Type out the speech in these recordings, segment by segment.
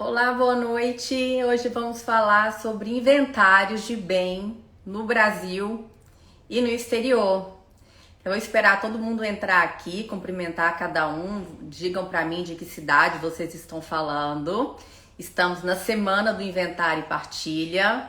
Olá, boa noite. Hoje vamos falar sobre inventários de bem no Brasil e no exterior. Eu vou esperar todo mundo entrar aqui, cumprimentar cada um. Digam para mim de que cidade vocês estão falando. Estamos na semana do inventário e partilha.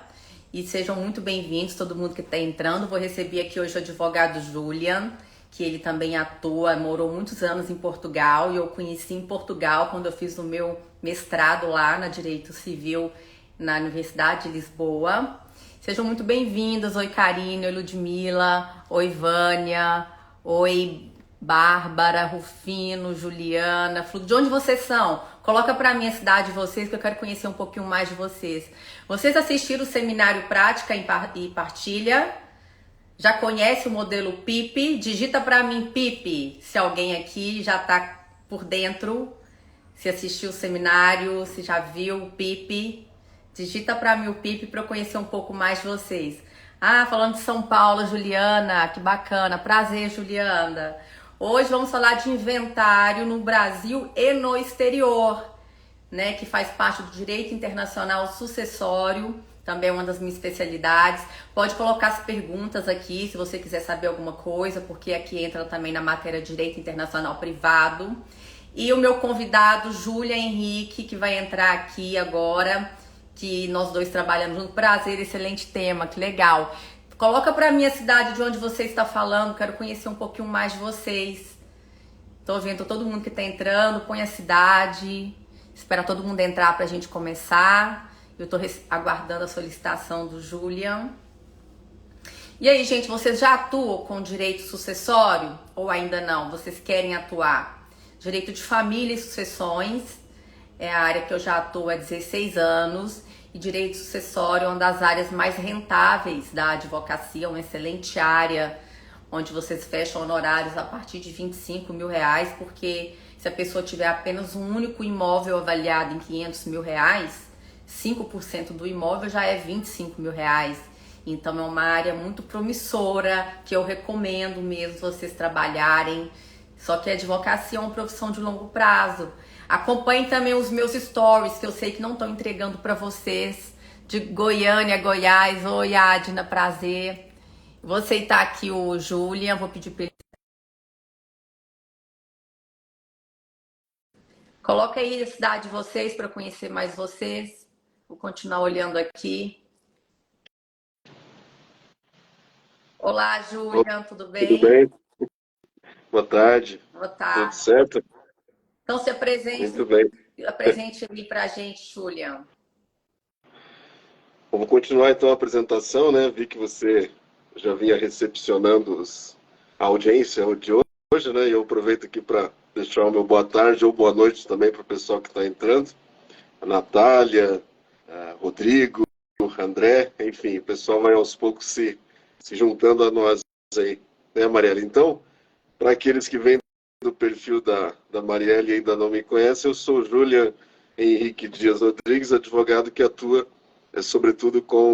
E sejam muito bem-vindos, todo mundo que está entrando. Vou receber aqui hoje o advogado Julian, que ele também atua, morou muitos anos em Portugal. E eu conheci em Portugal quando eu fiz o meu mestrado lá na Direito Civil na Universidade de Lisboa. Sejam muito bem-vindos. Oi, Karine, oi, Ludmila, oi, Vânia, oi, Bárbara, Rufino, Juliana, Flu. De onde vocês são? Coloca pra mim a cidade de vocês, que eu quero conhecer um pouquinho mais de vocês. Vocês assistiram o seminário Prática e Partilha? Já conhece o modelo PIP? Digita pra mim PIP, se alguém aqui já tá por dentro, se assistiu o seminário, se já viu o PIP. Digita para mim o PIP para eu conhecer um pouco mais de vocês. Ah, falando de São Paulo, Juliana, que bacana. Prazer, Juliana. Hoje vamos falar de inventário no Brasil e no exterior, né? Que faz parte do direito internacional sucessório, também é uma das minhas especialidades. Pode colocar as perguntas aqui se você quiser saber alguma coisa, porque aqui entra também na matéria de direito internacional privado. E o meu convidado, Júlia Henrique, que vai entrar aqui agora, que nós dois trabalhamos junto. Prazer, excelente tema, que legal. Coloca pra mim a cidade de onde você está falando, quero conhecer um pouquinho mais de vocês. Tô vendo todo mundo que tá entrando, põe a cidade, espera todo mundo entrar pra gente começar. Eu tô aguardando a solicitação do Julian. E aí, gente, vocês já atuam com direito sucessório ou ainda não? Vocês querem atuar? Direito de família e sucessões é a área que eu já atuo há 16 anos. E direito sucessório é uma das áreas mais rentáveis da advocacia, uma excelente área, onde vocês fecham honorários a partir de R$ 25.000, porque se a pessoa tiver apenas um único imóvel avaliado em R$ 500.000, 5% do imóvel já é R$ 25.000. Então é uma área muito promissora, que eu recomendo mesmo vocês trabalharem. Só que a advocacia é uma profissão de longo prazo. Acompanhem também os meus stories, que eu sei que não estão entregando para vocês, de Goiânia, Goiás. Oi, Adna, prazer. Vou aceitar aqui o Julian, vou pedir para ele. Coloca aí a cidade de vocês para eu conhecer mais vocês. Vou continuar olhando aqui. Olá, Julian, tudo Tudo bem? bem? Boa tarde. Boa Tudo tarde. certo? Então se Muito apresente, bem. apresente ali para a gente, Julian. Vamos continuar então a apresentação, né? Vi que você já vinha recepcionando a audiência de hoje, né? E eu aproveito aqui para deixar o meu boa tarde ou boa noite também para o pessoal que está entrando. A Natália, a Rodrigo, o André, enfim, o pessoal vai aos poucos se juntando a nós aí, né, Mariela? Então, para aqueles que vêm do perfil da Marielle e ainda não me conhecem, eu sou Júlia Henrique Dias Rodrigues, advogado que atua, sobretudo, com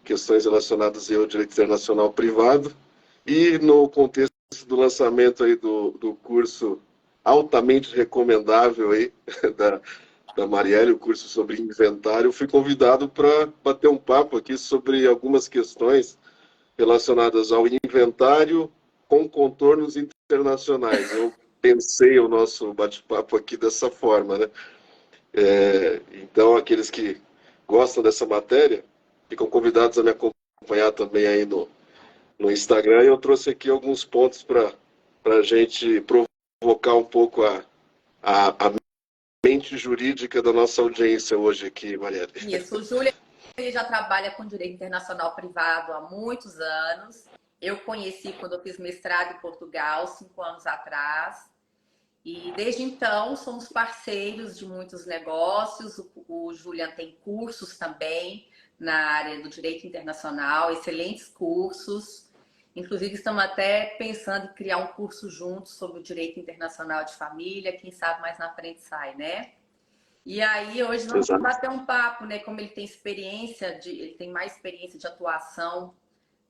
questões relacionadas ao direito internacional privado e no contexto do lançamento aí do curso altamente recomendável aí da Marielle, o curso sobre inventário, fui convidado para bater um papo aqui sobre algumas questões relacionadas ao inventário com contornos internacionais. Eu pensei o nosso bate-papo aqui dessa forma, né? Então, aqueles que gostam dessa matéria ficam convidados a me acompanhar também aí no Instagram. E eu trouxe aqui alguns pontos para a gente provocar um pouco a mente jurídica da nossa audiência hoje aqui, Marielle. Isso, o Júlio ele já trabalha com direito internacional privado há muitos anos. Eu conheci quando eu fiz mestrado em Portugal, 5 anos atrás. E desde então somos parceiros de muitos negócios. O Julian tem cursos também na área do direito internacional, excelentes cursos. Inclusive, estamos até pensando em criar um curso juntos sobre o direito internacional de família. Quem sabe mais na frente sai, né? E aí, hoje nós vamos Exato. bater um papo, né? Como ele tem experiência ele tem mais experiência de atuação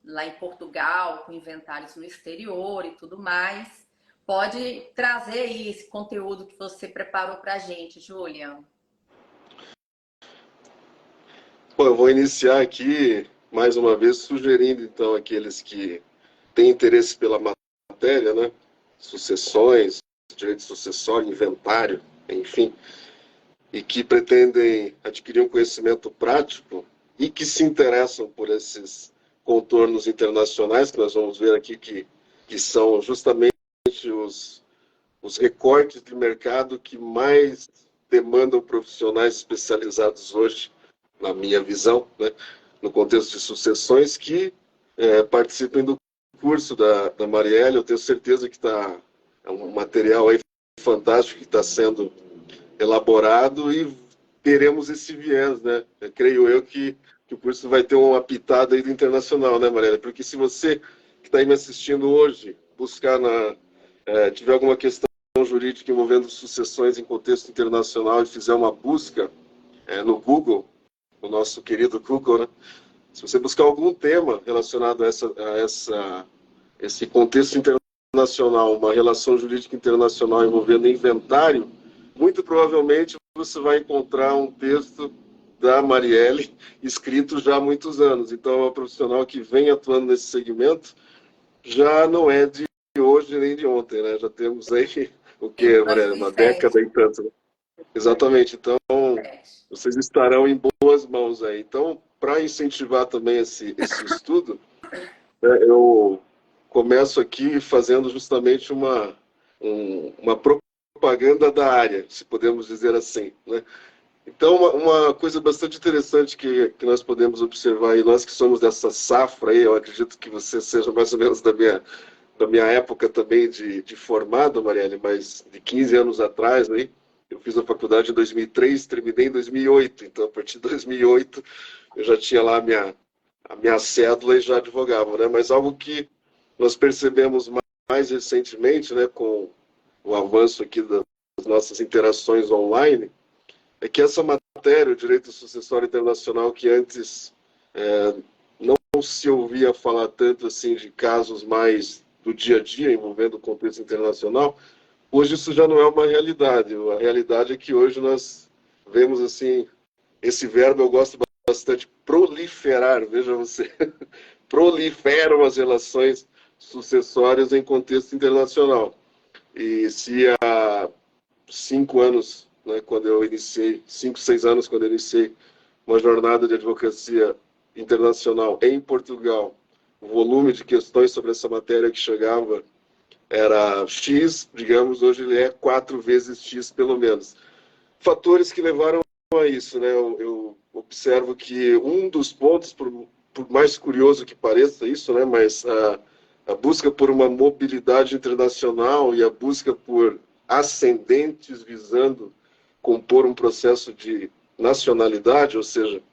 lá em Portugal, com inventários no exterior e tudo mais. Pode trazer aí esse conteúdo que você preparou para a gente, Julian. Bom, eu vou iniciar aqui, mais uma vez, sugerindo, então, aqueles que têm interesse pela matéria, né? Sucessões, direito sucessório, inventário, enfim, e que pretendem adquirir um conhecimento prático e que se interessam por esses contornos internacionais, que nós vamos ver aqui que são justamente os recortes de mercado que mais demandam profissionais especializados hoje, na minha visão, né, no contexto de sucessões, que participem do curso da Marielle. Eu tenho certeza que é um material aí fantástico que está sendo elaborado e teremos esse viés, né? Creio eu que o curso vai ter uma pitada aí do internacional, né, Marielle? Porque se você que está aí me assistindo hoje buscar tiver alguma questão jurídica envolvendo sucessões em contexto internacional e fizer uma busca no Google, no nosso querido Google, né? Se você buscar algum tema relacionado a esse contexto internacional, uma relação jurídica internacional envolvendo inventário, muito provavelmente você vai encontrar um texto da Marielle escrito já há muitos anos. Então, é uma profissional que vem atuando nesse segmento, já não é de hoje nem de ontem, né? Já temos aí o que, Em Marielle? Uma 2007. década e tanto, né? Exatamente. Então, vocês estarão em boas mãos aí. Então, para incentivar também esse estudo, eu começo aqui fazendo justamente uma propaganda da área, se podemos dizer assim, né? Então, uma coisa bastante interessante que nós podemos observar, e nós que somos dessa safra aí, eu acredito que você seja mais ou menos da minha época também de formado, Marielle, mas de 15 anos atrás, aí, eu fiz a faculdade em 2003, terminei em 2008, então a partir de 2008 eu já tinha lá a minha cédula e já advogava, né? Mas algo que nós percebemos mais recentemente, né, com o avanço aqui das nossas interações online, é que essa matéria, o direito sucessório internacional, que antes não se ouvia falar tanto assim de casos mais do dia a dia envolvendo o contexto internacional, hoje isso já não é uma realidade. A realidade é que hoje nós vemos assim, esse verbo eu gosto bastante, proliferar, veja você, proliferam as relações sucessórias em contexto internacional. E se há 5 anos, né, quando eu iniciei, 5, 6 anos, quando eu iniciei uma jornada de advocacia internacional em Portugal, o volume de questões sobre essa matéria que chegava era X, digamos, hoje ele é 4 vezes X, pelo menos. Fatores que levaram a isso, né? Eu observo que um dos pontos, por mais curioso que pareça isso, né, mas a busca por uma mobilidade internacional e a busca por ascendentes visando compor um processo de nacionalidade, ou seja,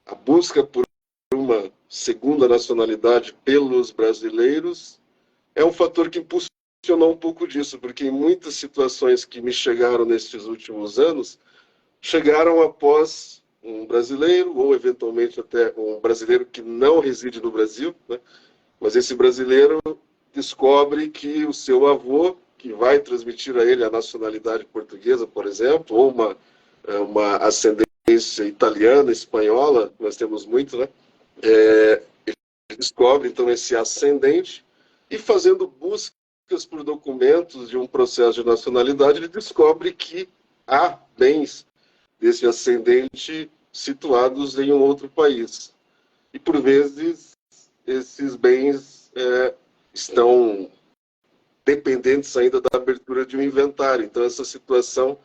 a busca por uma segunda nacionalidade pelos brasileiros, é um fator que impulsionou um pouco disso, porque em muitas situações que me chegaram nesses últimos anos, chegaram após um brasileiro, ou eventualmente até um brasileiro que não reside no Brasil, né? Mas esse brasileiro descobre que o seu avô, que vai transmitir a ele a nacionalidade portuguesa, por exemplo, ou uma ascendência italiana, espanhola, nós temos muito, né? Ele descobre, então, esse ascendente e fazendo buscas por documentos de um processo de nacionalidade, ele descobre que há bens desse ascendente situados em um outro país. E, por vezes, esses bens estão dependentes ainda da abertura de um inventário. Então, essa situação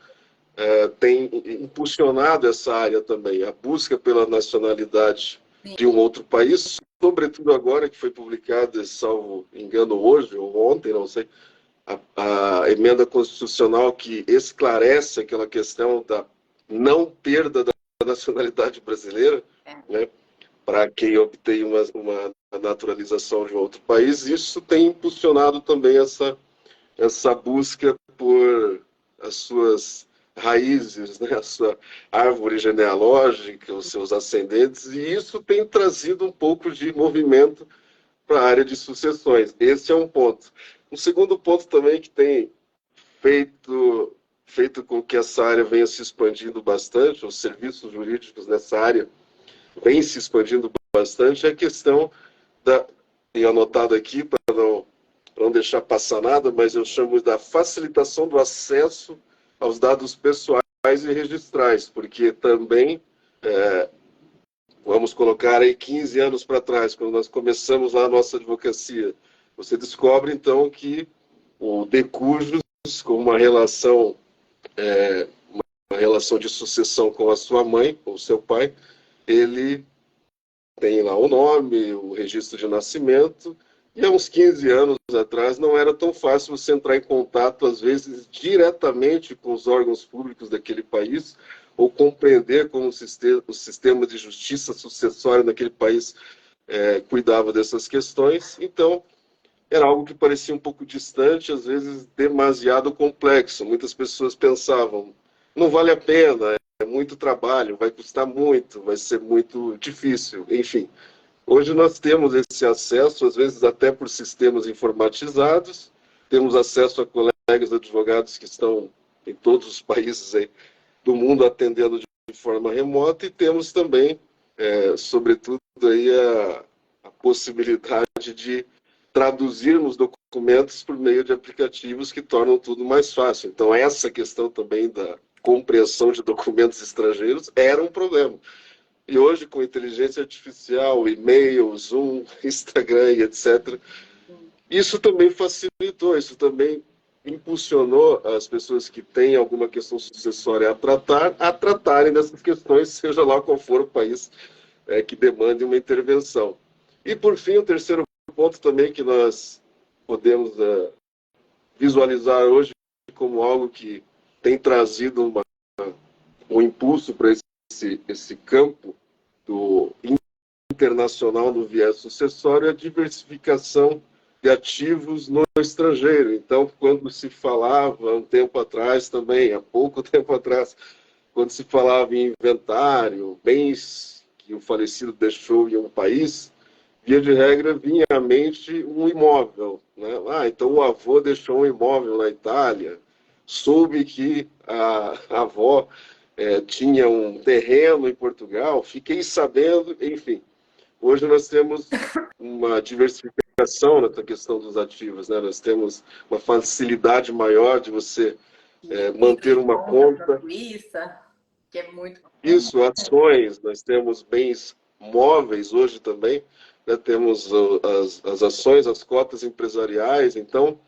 tem impulsionado essa área também, a busca pela nacionalidade de um outro país, sobretudo agora que foi publicada, salvo engano, hoje ou ontem, não sei, a emenda constitucional que esclarece aquela questão da não perda da nacionalidade brasileira, né, para quem obtém uma naturalização de um outro país. Isso tem impulsionado também essa busca por as suas raízes, né, a sua árvore genealógica, os seus ascendentes, e isso tem trazido um pouco de movimento para a área de sucessões. Esse é um ponto. Um segundo ponto também que tem feito com que essa área venha se expandindo bastante, os serviços jurídicos nessa área vem se expandindo bastante, é a questão tenho anotado aqui para não deixar passar nada, mas eu chamo da facilitação do acesso aos dados pessoais e registrais, porque também, vamos colocar aí 15 anos para trás, quando nós começamos lá a nossa advocacia, você descobre então que o decujus, com uma relação de sucessão com a sua mãe, ou seu pai, ele tem lá o nome, o registro de nascimento, e há uns 15 anos atrás não era tão fácil você entrar em contato, às vezes, diretamente com os órgãos públicos daquele país, ou compreender como o sistema de justiça sucessória naquele país cuidava dessas questões. Então, era algo que parecia um pouco distante, às vezes demasiado complexo. Muitas pessoas pensavam, não vale a pena, é muito trabalho, vai custar muito, vai ser muito difícil, enfim. Hoje nós temos esse acesso, às vezes até por sistemas informatizados, temos acesso a colegas advogados que estão em todos os países aí do mundo atendendo de forma remota, e temos também, sobretudo, aí a possibilidade de traduzirmos documentos por meio de aplicativos que tornam tudo mais fácil. Então, essa questão também da compreensão de documentos estrangeiros era um problema. E hoje, com inteligência artificial, e-mail, Zoom, Instagram e etc., isso também facilitou, isso também impulsionou as pessoas que têm alguma questão sucessória a tratarem dessas questões, seja lá qual for o país que demande uma intervenção. E, por fim, o terceiro ponto também que nós podemos visualizar hoje como algo que tem trazido um impulso para esse campo do internacional no viés sucessório é a diversificação de ativos no estrangeiro. Então, quando se falava um tempo atrás também, há pouco tempo atrás, quando se falava em inventário, bens que o falecido deixou em um país, via de regra vinha à mente um imóvel, né? Então o avô deixou um imóvel na Itália, soube que a avó tinha um terreno em Portugal, fiquei sabendo, enfim. Hoje nós temos uma diversificação nessa questão dos ativos, né? Nós temos uma facilidade maior de você manter uma conta. Suíça, que é muito... Isso, ações, nós temos bens móveis hoje também, né? Temos as ações, as cotas empresariais, então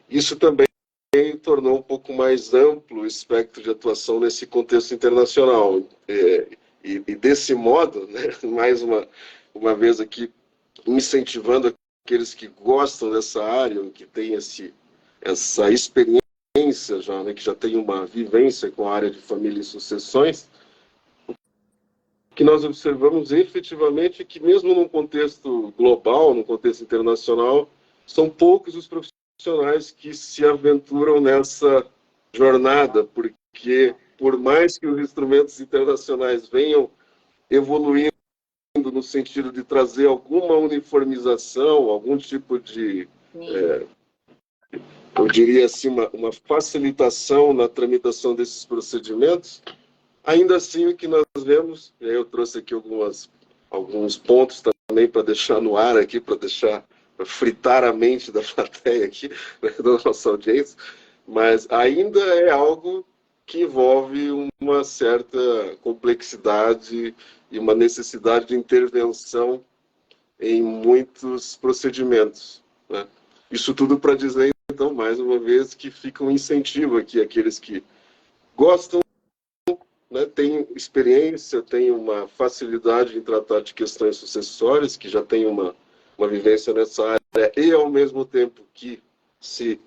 isso também tornou um pouco mais amplo o espectro de atuação nesse contexto internacional. E desse modo, né, mais uma vez aqui, incentivando aqueles que gostam dessa área, que têm essa experiência já, né, que já tem uma vivência com a área de família e sucessões, que nós observamos efetivamente que mesmo num contexto global, num contexto internacional, são poucos os profissionais que se aventuram nessa jornada, porque por mais que os instrumentos internacionais venham evoluindo no sentido de trazer alguma uniformização, algum tipo de, eu diria assim, uma facilitação na tramitação desses procedimentos, ainda assim o que nós vemos, e aí eu trouxe aqui alguns pontos também para deixar no ar aqui, para fritar a mente da plateia aqui, né, da nossa audiência, mas ainda é algo que envolve uma certa complexidade e uma necessidade de intervenção em muitos procedimentos, né? Isso tudo para dizer, então, mais uma vez, que fica um incentivo aqui àqueles que gostam, né, têm experiência, têm uma facilidade em tratar de questões sucessórias, que já têm uma vivência nessa área, e ao mesmo tempo que se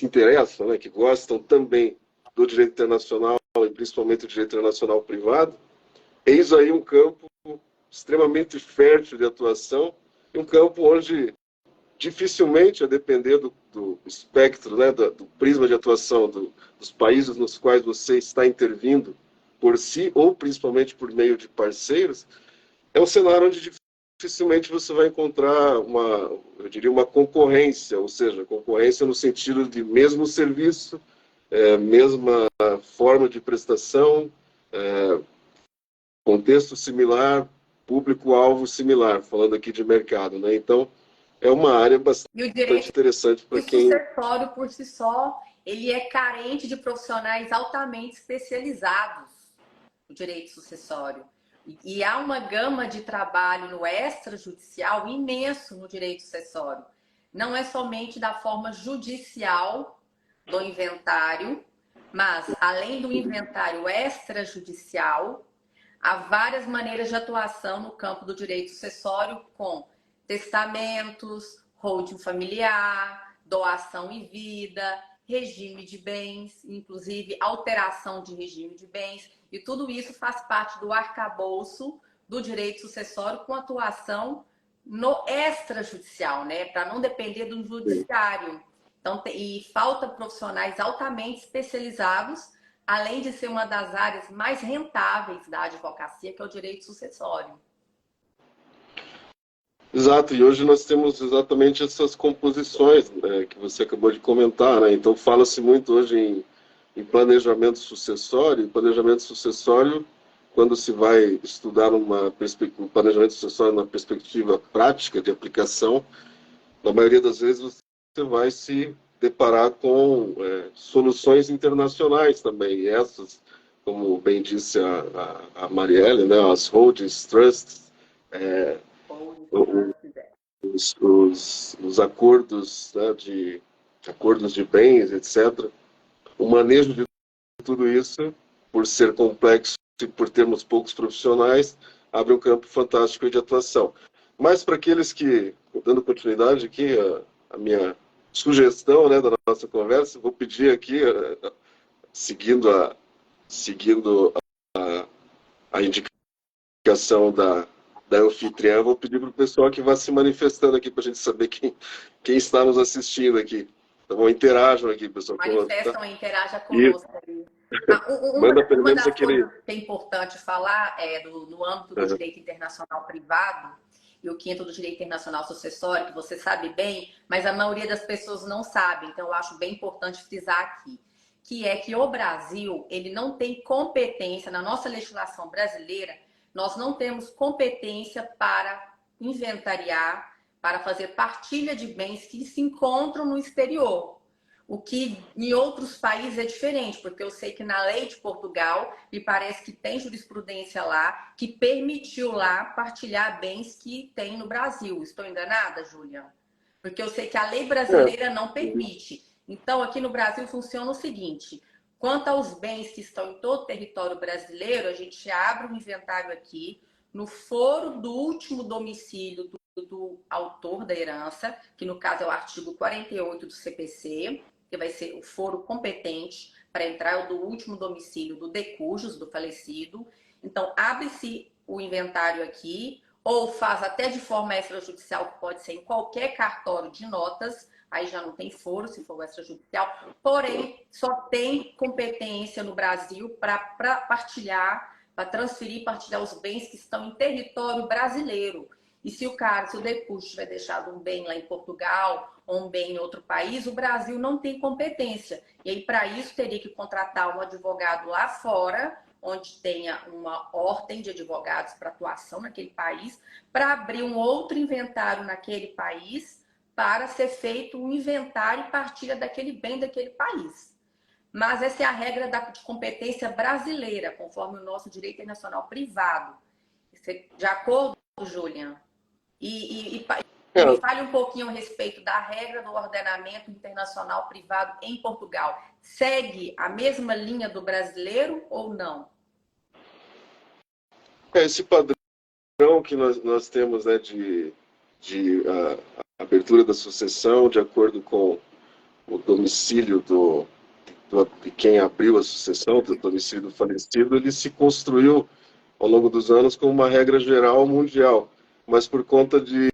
interessam, né, que gostam também do direito internacional e principalmente do direito internacional privado, eis aí um campo extremamente fértil de atuação, e um campo onde dificilmente, a depender do espectro, né, do prisma de atuação dos países nos quais você está intervindo por si ou principalmente por meio de parceiros, é um cenário onde dificilmente você vai encontrar eu diria, uma concorrência, ou seja, concorrência no sentido de mesmo serviço, mesma forma de prestação, contexto similar, público-alvo similar, falando aqui de mercado, né? Então, é uma área bastante E o direito interessante para quem... sucessório, por si só, ele é carente de profissionais altamente especializados, o direito sucessório. E há uma gama de trabalho no extrajudicial imenso no direito sucessório. Não é somente da forma judicial do inventário, mas, além do inventário extrajudicial, há várias maneiras de atuação no campo do direito sucessório, com testamentos, holding familiar, doação em vida, regime de bens, inclusive alteração de regime de bens, e tudo isso faz parte do arcabouço do direito sucessório com atuação no extrajudicial, né? Para não depender do judiciário. Então, e falta profissionais altamente especializados, além de ser uma das áreas mais rentáveis da advocacia, que é o direito sucessório. Exato, e hoje nós temos exatamente essas composições, né, que você acabou de comentar, né? Então fala-se muito hoje em planejamento sucessório. E planejamento sucessório, quando se vai estudar um planejamento sucessório na perspectiva prática de aplicação, na maioria das vezes você vai se deparar com soluções internacionais também. E essas, como bem disse a Marielle, né, as holdings, trusts, os acordos, né, acordos de bens, etc. O manejo de tudo isso, por ser complexo e por termos poucos profissionais, abre um campo fantástico de atuação. Mas para aqueles que, dando continuidade aqui, a minha sugestão, né, da nossa conversa, vou pedir aqui, seguindo a indicação da anfitriã, vou pedir para o pessoal que vá se manifestando aqui para a gente saber quem está nos assistindo aqui. Então, interajam aqui, pessoal. Manifestam e interajam conosco. Manda pelo Uma menos das aquele... coisas que é importante falar é no âmbito do direito internacional privado e o quinto do direito internacional sucessório, que você sabe bem, mas a maioria das pessoas não sabe, então eu acho bem importante frisar aqui, que é que o Brasil, ele não tem competência, na nossa legislação brasileira, nós não temos competência para inventariar, para fazer partilha de bens que se encontram no exterior. O que em outros países é diferente, porque eu sei que na lei de Portugal, me parece que tem jurisprudência lá que permitiu lá partilhar bens que tem no Brasil. Estou enganada, Júlia? Porque eu sei que a lei brasileira não permite. Então, aqui no Brasil funciona o seguinte: quanto aos bens que estão em todo o território brasileiro, a gente abre um inventário aqui no foro do último domicílio do autor da herança, que no caso é o artigo 48 do CPC, que vai ser o foro competente para entrar o do último domicílio do decujus, do falecido. Então, abre-se o inventário aqui, ou faz até de forma extrajudicial, que pode ser em qualquer cartório de notas, aí já não tem foro, se for extrajudicial, porém, só tem competência no Brasil para partilhar, para transferir e partilhar os bens que estão em território brasileiro. E se o decujus tiver deixado um bem lá em Portugal ou um bem em outro país, o Brasil não tem competência. E aí, para isso, teria que contratar um advogado lá fora, onde tenha uma ordem de advogados para atuação naquele país, para abrir um outro inventário naquele país, para ser feito um inventário e partilha daquele bem daquele país. Mas essa é a regra de competência brasileira, conforme o nosso direito internacional privado. De acordo, Julian? E me fale um pouquinho a respeito da regra do ordenamento internacional privado em Portugal. Segue a mesma linha do brasileiro ou não? Esse padrão que nós temos, né, de abertura da sucessão de acordo com o domicílio de quem abriu a sucessão, do domicílio do falecido, ele se construiu ao longo dos anos como uma regra geral mundial, mas por conta de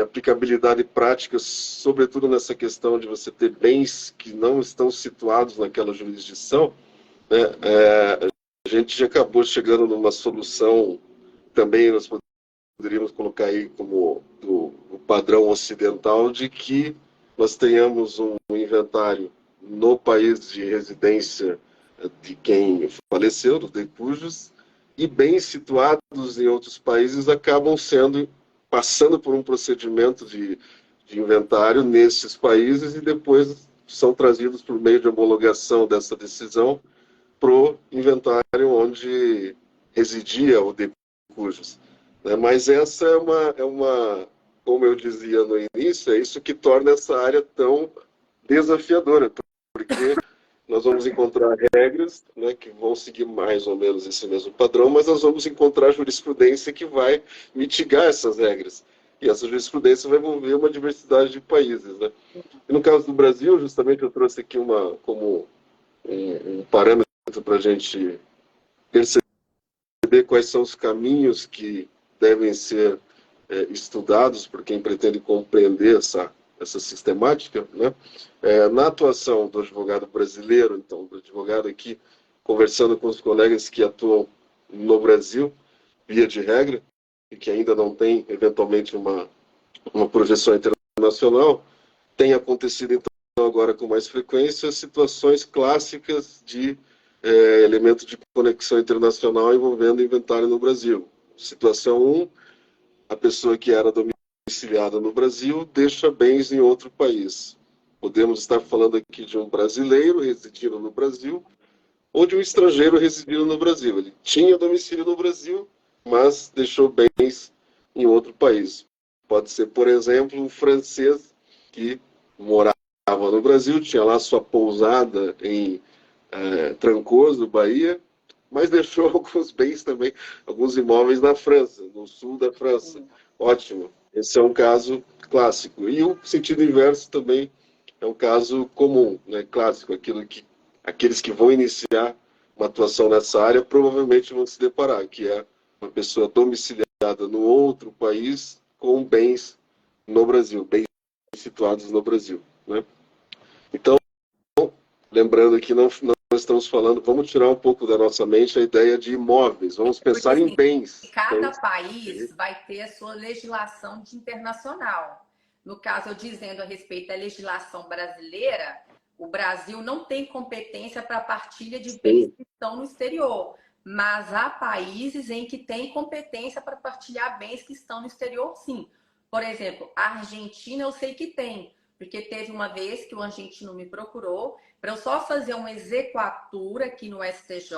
aplicabilidade prática, sobretudo nessa questão de você ter bens que não estão situados naquela jurisdição, né, a gente já acabou chegando numa solução, também nós poderíamos colocar aí como o padrão ocidental, de que nós tenhamos um inventário no país de residência de quem faleceu, dos decujus, e bens situados em outros países acabam passando por um procedimento de inventário nesses países e depois são trazidos por meio de homologação dessa decisão para o inventário onde residia o de cujos. Né? Mas essa como eu dizia no início, é isso que torna essa área tão desafiadora, porque nós vamos encontrar regras, né, que vão seguir mais ou menos esse mesmo padrão, mas nós vamos encontrar jurisprudência que vai mitigar essas regras. E essa jurisprudência vai envolver uma diversidade de países. Né? E no caso do Brasil, justamente eu trouxe aqui como um parâmetro para a gente perceber quais são os caminhos que devem ser estudados por quem pretende compreender essa sistemática, né? Na atuação do advogado brasileiro, então, do advogado aqui, conversando com os colegas que atuam no Brasil, via de regra, e que ainda não tem, eventualmente, uma projeção internacional, tem acontecido, então, agora com mais frequência, situações clássicas de elemento de conexão internacional envolvendo inventário no Brasil. Situação 1, a pessoa que era domiciliada no Brasil deixa bens em outro país. Podemos estar falando aqui de um brasileiro residindo no Brasil ou de um estrangeiro residindo no Brasil. Ele tinha domicílio no Brasil, mas deixou bens em outro país. Pode ser, por exemplo, um francês que morava no Brasil, tinha lá sua pousada em Trancoso, Bahia, mas deixou alguns bens também, alguns imóveis na França, no sul da França. Ótimo. Esse é um caso clássico. E o sentido inverso também é um caso comum, né? Clássico, aqueles que vão iniciar uma atuação nessa área provavelmente vão se deparar, que é uma pessoa domiciliada no outro país com bens no Brasil, bens situados no Brasil. Né? Então, lembrando que não estamos falando, vamos tirar um pouco da nossa mente a ideia de imóveis, vamos pensar Porque, em assim, bens. cada país vai ter a sua legislação de internacional. No caso, eu dizendo a respeito da legislação brasileira, o Brasil não tem competência para partilha de bens que estão no exterior, mas há países em que tem competência para partilhar bens que estão no exterior, sim. Por exemplo, a Argentina eu sei que tem, porque teve uma vez que o argentino me procurou para eu só fazer uma exequatura aqui no STJ,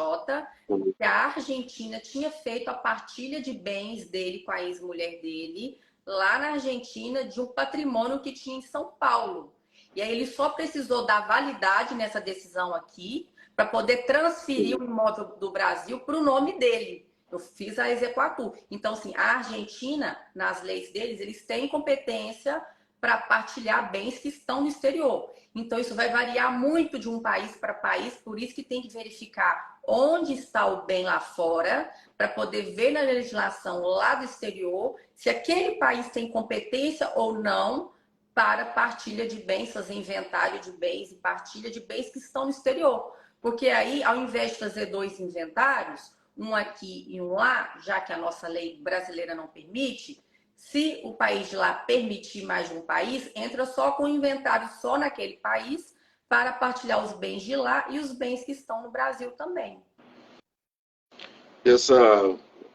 que a Argentina tinha feito a partilha de bens dele com a ex-mulher dele, lá na Argentina, de um patrimônio que tinha em São Paulo. E aí ele só precisou dar validade nessa decisão aqui para poder transferir o imóvel do Brasil para o nome dele. Eu fiz a exequatur. Então, assim, a Argentina, nas leis deles, eles têm competência para partilhar bens que estão no exterior. Então, isso vai variar muito de um país para país, por isso que tem que verificar onde está o bem lá fora, para poder ver na legislação lá do exterior se aquele país tem competência ou não para partilha de bens, fazer inventário de bens e partilha de bens que estão no exterior. Porque aí, ao invés de fazer dois inventários, um aqui e um lá, já que a nossa lei brasileira não permite, se o país de lá permitir mais de um país, entra só com o inventário só naquele país para partilhar os bens de lá e os bens que estão no Brasil também.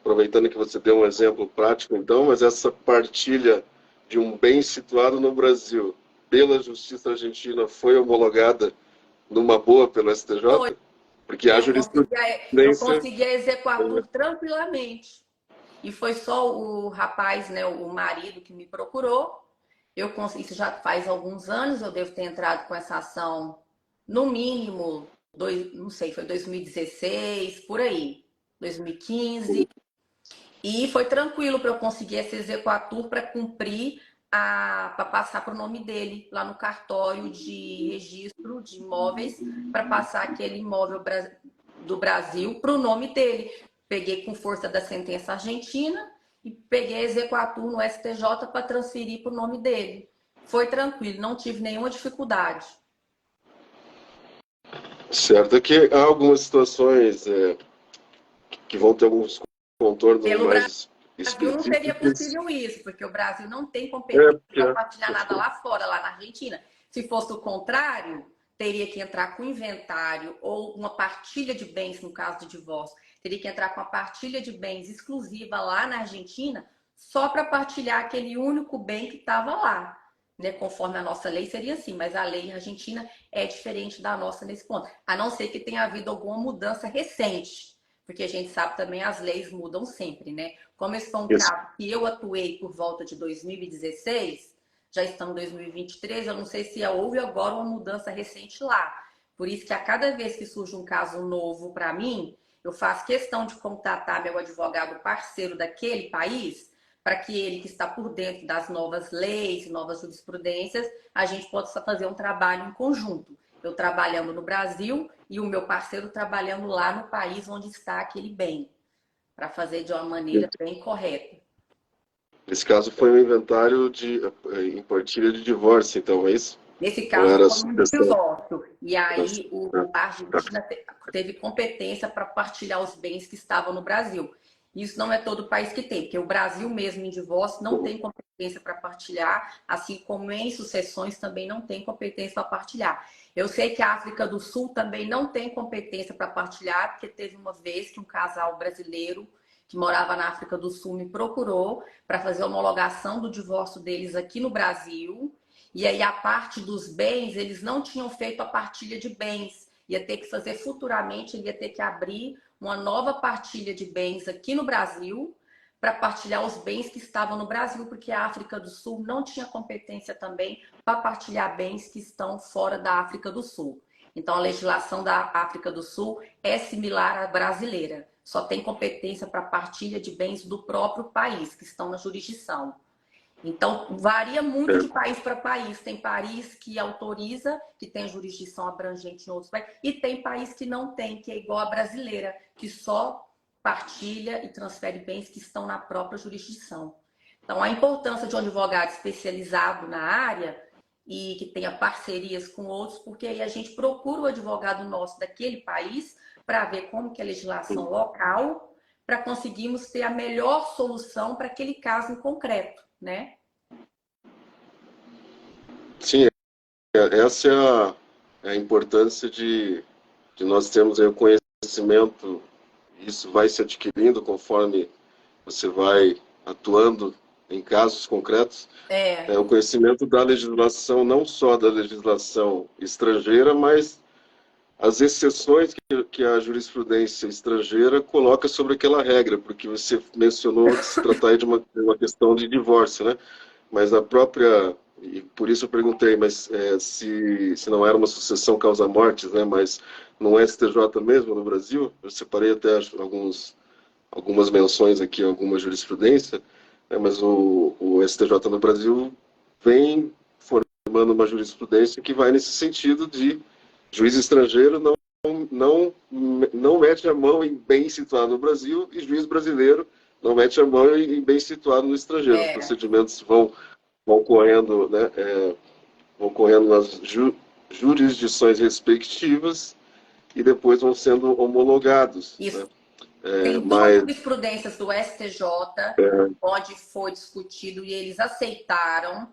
Aproveitando que você deu um exemplo prático, então, mas essa partilha de um bem situado no Brasil pela Justiça Argentina foi homologada numa boa pelo STJ? Foi. Porque a jurisprudência... Eu consegui a exequatur tranquilamente. E foi só o rapaz, né, o marido que me procurou. Isso já faz alguns anos, eu devo ter entrado com essa ação, no mínimo, não sei, foi 2016, por aí, 2015. E foi tranquilo para eu conseguir essa exequatur para cumprir, para passar para o nome dele lá no cartório de registro de imóveis, para passar aquele imóvel do Brasil para o nome dele. Peguei com força da sentença argentina e peguei a exequatur no STJ para transferir para o nome dele. Foi tranquilo, não tive nenhuma dificuldade. Certo, é que há algumas situações que vão ter alguns contornos mais Brasil não seria específicos. possível isso, porque o Brasil não tem competência para partilhar nada lá fora, lá na Argentina. Se fosse o contrário, teria que entrar com inventário ou uma partilha de bens no caso de divórcio. teria que entrar com a partilha de bens exclusiva lá na Argentina, só para partilhar aquele único bem que estava lá. Né? Conforme a nossa lei seria assim, mas a lei argentina é diferente da nossa nesse ponto. A não ser que tenha havido alguma mudança recente, porque a gente sabe também as leis mudam sempre, né? Como esse foi um caso que eu atuei por volta de 2016, já estamos em 2023, eu não sei se houve agora uma mudança recente lá. Por isso que a cada vez que surge um caso novo para mim, eu faço questão de contatar meu advogado parceiro daquele país, para que ele, que está por dentro das novas leis, novas jurisprudências, a gente possa fazer um trabalho em conjunto. Eu trabalhando no Brasil e o meu parceiro trabalhando lá no país onde está aquele bem, para fazer de uma maneira bem correta. Nesse caso foi um inventário em partilha de divórcio, então, é isso? Nesse caso, foi um divórcio. E aí, a Argentina teve competência para partilhar os bens que estavam no Brasil. Isso não é todo país que tem, porque o Brasil mesmo em divórcio não tem competência para partilhar, assim como em sucessões também não tem competência para partilhar. Eu sei que a África do Sul também não tem competência para partilhar, porque teve uma vez que um casal brasileiro que morava na África do Sul me procurou para fazer a homologação do divórcio deles aqui no Brasil. E aí a parte dos bens, eles não tinham feito a partilha de bens. Ia ter que fazer futuramente, ele ia ter que abrir uma nova partilha de bens aqui no Brasil para partilhar os bens que estavam no Brasil, porque a África do Sul não tinha competência também para partilhar bens que estão fora da África do Sul. Então a legislação da África do Sul é similar à brasileira, só tem competência para partilha de bens do próprio país, que estão na jurisdição. Então, varia muito de país para país. Tem país que autoriza, que tem jurisdição abrangente em outros países, e tem país que não tem, que é igual a brasileira, que só partilha e transfere bens que estão na própria jurisdição. Então, a importância de um advogado especializado na área e que tenha parcerias com outros, porque aí a gente procura o advogado nosso daquele país para ver como que é a legislação local, para conseguirmos ter a melhor solução para aquele caso em concreto, né? Sim, essa é a importância de nós termos aí o conhecimento. Isso vai se adquirindo conforme você vai atuando em casos concretos. É o conhecimento da legislação, não só da legislação estrangeira, mas as exceções que a jurisprudência estrangeira coloca sobre aquela regra, porque você mencionou que se tratar de uma questão de divórcio, né? Mas a própria, e por isso eu perguntei, mas se não era uma sucessão causa-mortes, né? Mas no STJ mesmo, no Brasil, eu separei até algumas menções aqui, alguma jurisprudência, né? Mas o STJ no Brasil vem formando uma jurisprudência que vai nesse sentido de juiz estrangeiro não mete a mão em bem situado no Brasil e juiz brasileiro não mete a mão em bem situado no estrangeiro. Os procedimentos vão correndo, né, vão correndo nas jurisdições respectivas e depois vão sendo homologados. Isso. Né? Tem duas jurisprudências do STJ, onde foi discutido e eles aceitaram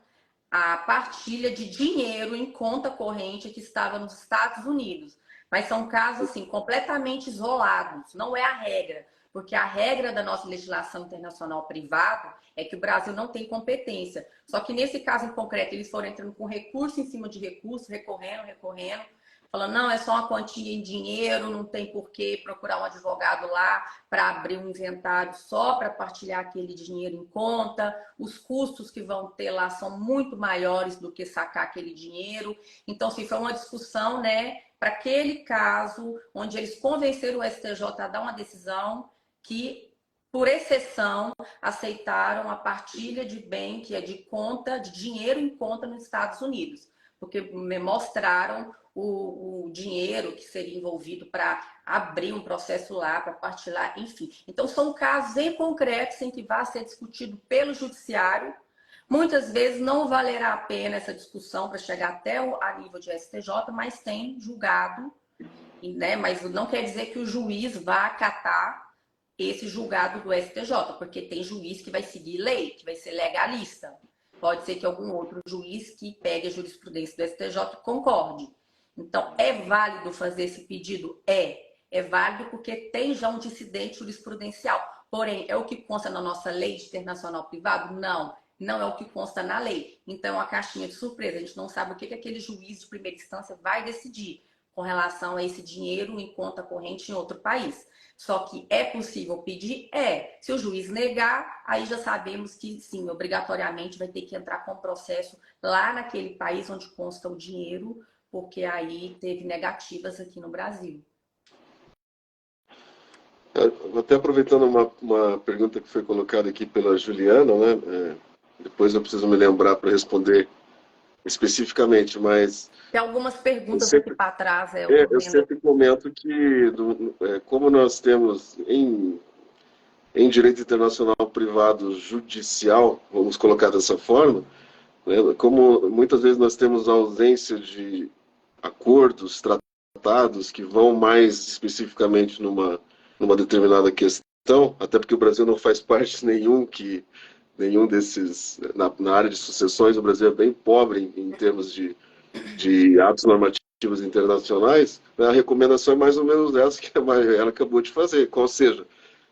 a partilha de dinheiro em conta corrente que estava nos Estados Unidos. Mas são casos assim, completamente isolados, não é a regra. Porque a regra da nossa legislação internacional privada é que o Brasil não tem competência. Só que nesse caso em concreto, eles foram entrando com recurso em cima de recurso, recorrendo, falando, não, é só uma quantia em dinheiro, não tem por que procurar um advogado lá para abrir um inventário só para partilhar aquele dinheiro em conta. Os custos que vão ter lá são muito maiores do que sacar aquele dinheiro. Então, assim, foi uma discussão, né, para aquele caso onde eles convenceram o STJ a dar uma decisão que, por exceção, aceitaram a partilha de bem, que é de conta, de dinheiro em conta nos Estados Unidos. Porque me mostraram o dinheiro que seria envolvido para abrir um processo lá, para partilhar, enfim. Então, são casos em concreto em que vai ser discutido pelo judiciário. Muitas vezes não valerá a pena essa discussão para chegar até a nível de STJ, mas tem julgado, né? Mas não quer dizer que o juiz vá acatar esse julgado do STJ, porque tem juiz que vai seguir lei, que vai ser legalista. Pode ser que algum outro juiz que pegue a jurisprudência do STJ concorde. Então, é válido fazer esse pedido? É. é válido porque tem já um dissidente jurisprudencial. Porém, é o que consta na nossa lei de internacional privado? Não, não é o que consta na lei. Então, é uma caixinha de surpresa. A gente não sabe o que aquele juiz de primeira instância vai decidir com relação a esse dinheiro em conta corrente em outro país. Só que é possível pedir? É. Se o juiz negar, aí já sabemos que sim, obrigatoriamente vai ter que entrar com o processo lá naquele país onde consta o dinheiro, porque aí teve negativas aqui no Brasil. Até aproveitando uma pergunta que foi colocada aqui pela Juliana, né? Depois eu preciso me lembrar para responder especificamente, mas Tem algumas eu perguntas aqui sempre, para trás, eu tô eu vendo. sempre comento que, como nós temos em direito internacional privado judicial, vamos colocar dessa forma, né, como muitas vezes nós temos a ausência de acordos, tratados que vão mais especificamente numa determinada questão, até porque o Brasil não faz parte de nenhum desses, na área de sucessões, o Brasil é bem pobre em termos de atos normativos internacionais, né, a recomendação é mais ou menos essa que ela acabou de fazer, qual seja,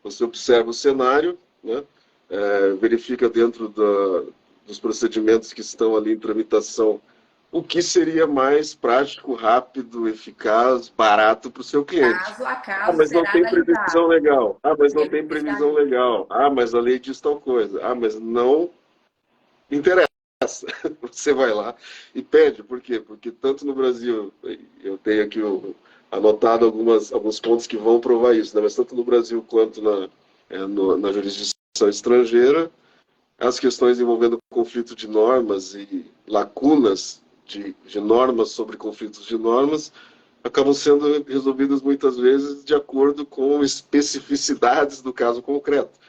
você observa o cenário, né, verifica dentro dos procedimentos que estão ali em tramitação o que seria mais prático, rápido, eficaz, barato para o seu cliente. Caso a Ah, caso mas não será tem previsão analisado legal. Ah, mas não pelo tem previsão especialista. legal. Ah, mas a lei diz tal coisa. Ah, mas não interessa. Você vai lá e pede. Por quê? Porque tanto no Brasil, eu tenho aqui anotado alguns pontos que vão provar isso, né? Mas tanto no Brasil quanto na jurisdição estrangeira, as questões envolvendo conflito de normas e lacunas de normas sobre conflitos de normas acabam sendo resolvidas muitas vezes de acordo com especificidades do caso concreto.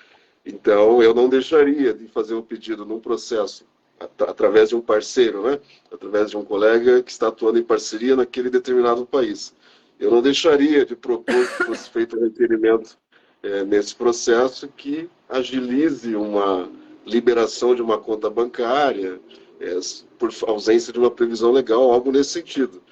Então, eu não deixaria de fazer um pedido num processo através de um parceiro, né? Através de um colega que está atuando em parceria naquele determinado país. Eu não deixaria de propor que fosse feito um requerimento nesse processo que agilize uma liberação de uma conta bancária, por ausência de uma previsão legal, algo nesse sentido.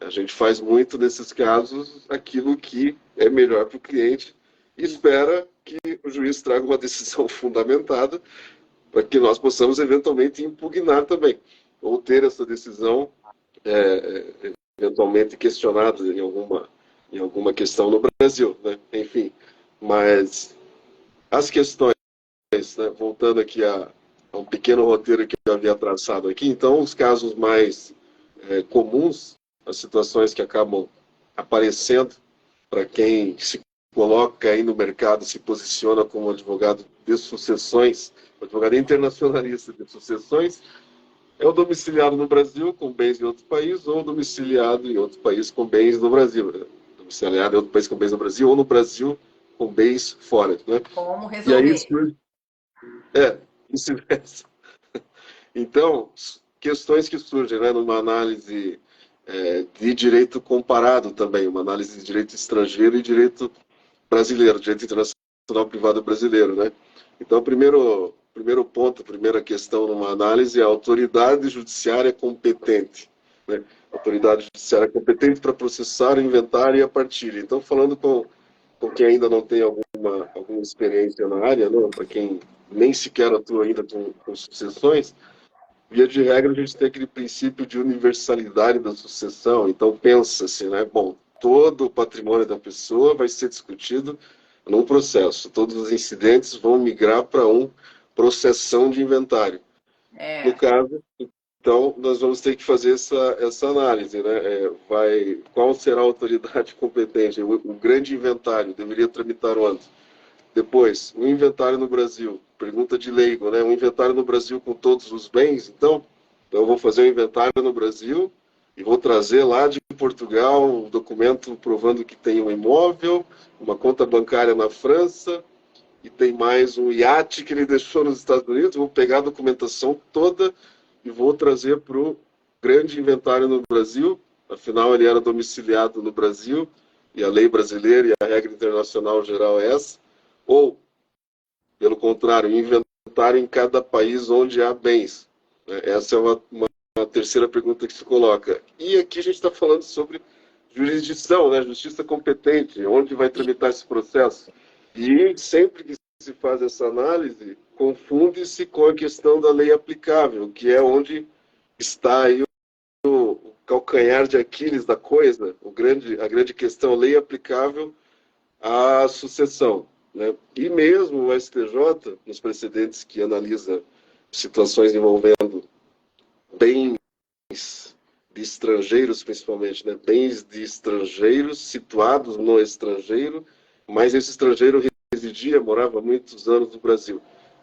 A gente faz muito, nesses casos, aquilo que é melhor para o cliente e espera que o juiz traga uma decisão fundamentada para que nós possamos, eventualmente, impugnar também, ou ter essa decisão eventualmente questionada em alguma questão no Brasil, né? Enfim, mas as questões, né, voltando aqui a um pequeno roteiro que eu havia traçado aqui, então, os casos mais comuns, as situações que acabam aparecendo para quem se coloca aí no mercado, se posiciona como advogado de sucessões, advogado internacionalista de sucessões, é o domiciliado no Brasil com bens em outro país ou domiciliado em outro país com bens no Brasil. Né? Domiciliado em outro país com bens no Brasil ou no Brasil com bens fora. Né? Como E aí resolver? surge... vice-versa. Então, questões que surgem, né, numa análise de direito comparado também, uma análise de direito estrangeiro e direito brasileiro, direito internacional privado brasileiro, né? Então, primeiro ponto, primeira questão numa análise é a autoridade judiciária competente, né? Autoridade judiciária competente para processar o inventário e a partilha. Então, falando com quem ainda não tem alguma experiência na área, né? Para quem nem sequer atua ainda com sucessões, via de regra, a gente tem aquele princípio de universalidade da sucessão. Então, pensa-se, né? Bom, todo o patrimônio da pessoa vai ser discutido num processo. Todos os incidentes vão migrar para um processão de inventário. No É, caso, então, nós vamos ter que fazer essa análise, né? Qual será a autoridade competente? O grande inventário deveria tramitar onde? Depois, o inventário no Brasil. Pergunta de leigo, né? Um inventário no Brasil com todos os bens, então eu vou fazer um inventário no Brasil e vou trazer lá de Portugal um documento provando que tem um imóvel, uma conta bancária na França e tem mais um iate que ele deixou nos Estados Unidos. Vou pegar a documentação toda e vou trazer para o grande inventário no Brasil. Afinal, ele era domiciliado no Brasil e a lei brasileira e a regra internacional geral é essa. Ou, pelo contrário, inventário em cada país onde há bens. Essa é uma terceira pergunta que se coloca. E aqui a gente está falando sobre jurisdição, né? Justiça competente, onde vai tramitar esse processo. E sempre que se faz essa análise, confunde-se com a questão da lei aplicável, que é onde está aí o calcanhar de Aquiles da coisa, a grande questão, lei aplicável à sucessão, né? E mesmo o STJ, nos precedentes que analisa situações envolvendo bens de estrangeiros, principalmente, né? Bens de estrangeiros situados no estrangeiro, mas esse estrangeiro residia, morava muitos anos no Brasil.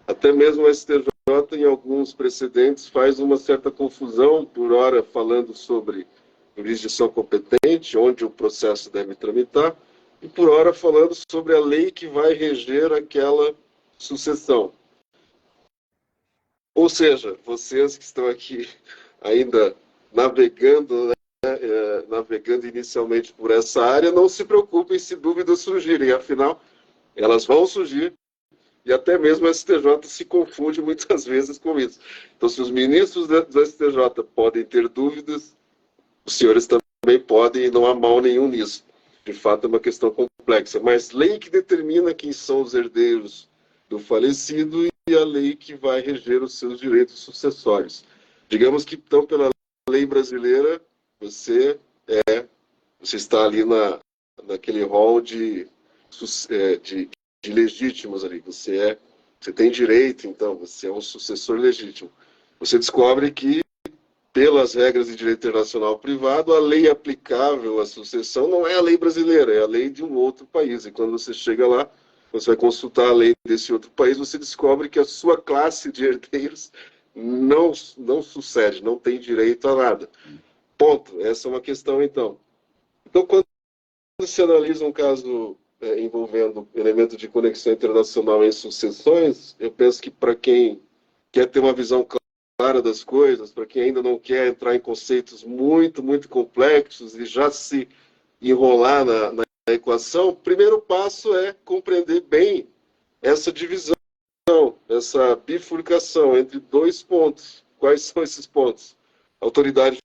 Até mesmo o STJ, em alguns precedentes, faz uma certa confusão, por hora falando sobre jurisdição competente, onde o processo deve tramitar, e por hora falando sobre a lei que vai reger aquela sucessão. Ou seja, vocês que estão aqui ainda navegando, né, navegando inicialmente por essa área, não se preocupem se dúvidas surgirem, afinal, elas vão surgir, e até mesmo o STJ se confunde muitas vezes com isso. Então, se os ministros do STJ podem ter dúvidas, os senhores também podem, e não há mal nenhum nisso. De fato, é uma questão complexa. Mas lei que determina quem são os herdeiros do falecido e a lei que vai reger os seus direitos sucessórios. Digamos que, então, pela lei brasileira, você está ali naquele rol de legítimos ali. Você tem direito, então, você é um sucessor legítimo. Você descobre que, pelas regras de direito internacional privado, a lei aplicável à sucessão não é a lei brasileira, é a lei de um outro país. E quando você chega lá, você vai consultar a lei desse outro país, você descobre que a sua classe de herdeiros não sucede, não tem direito a nada. Ponto. Essa é uma questão, então. Então, quando se analisa um caso envolvendo elemento de conexão internacional em sucessões, eu penso que para quem quer ter uma visão clara das coisas, para quem ainda não quer entrar em conceitos muito, muito complexos e já se enrolar na equação, o primeiro passo é compreender bem essa divisão, essa bifurcação entre dois pontos. Quais são esses pontos? Autoridade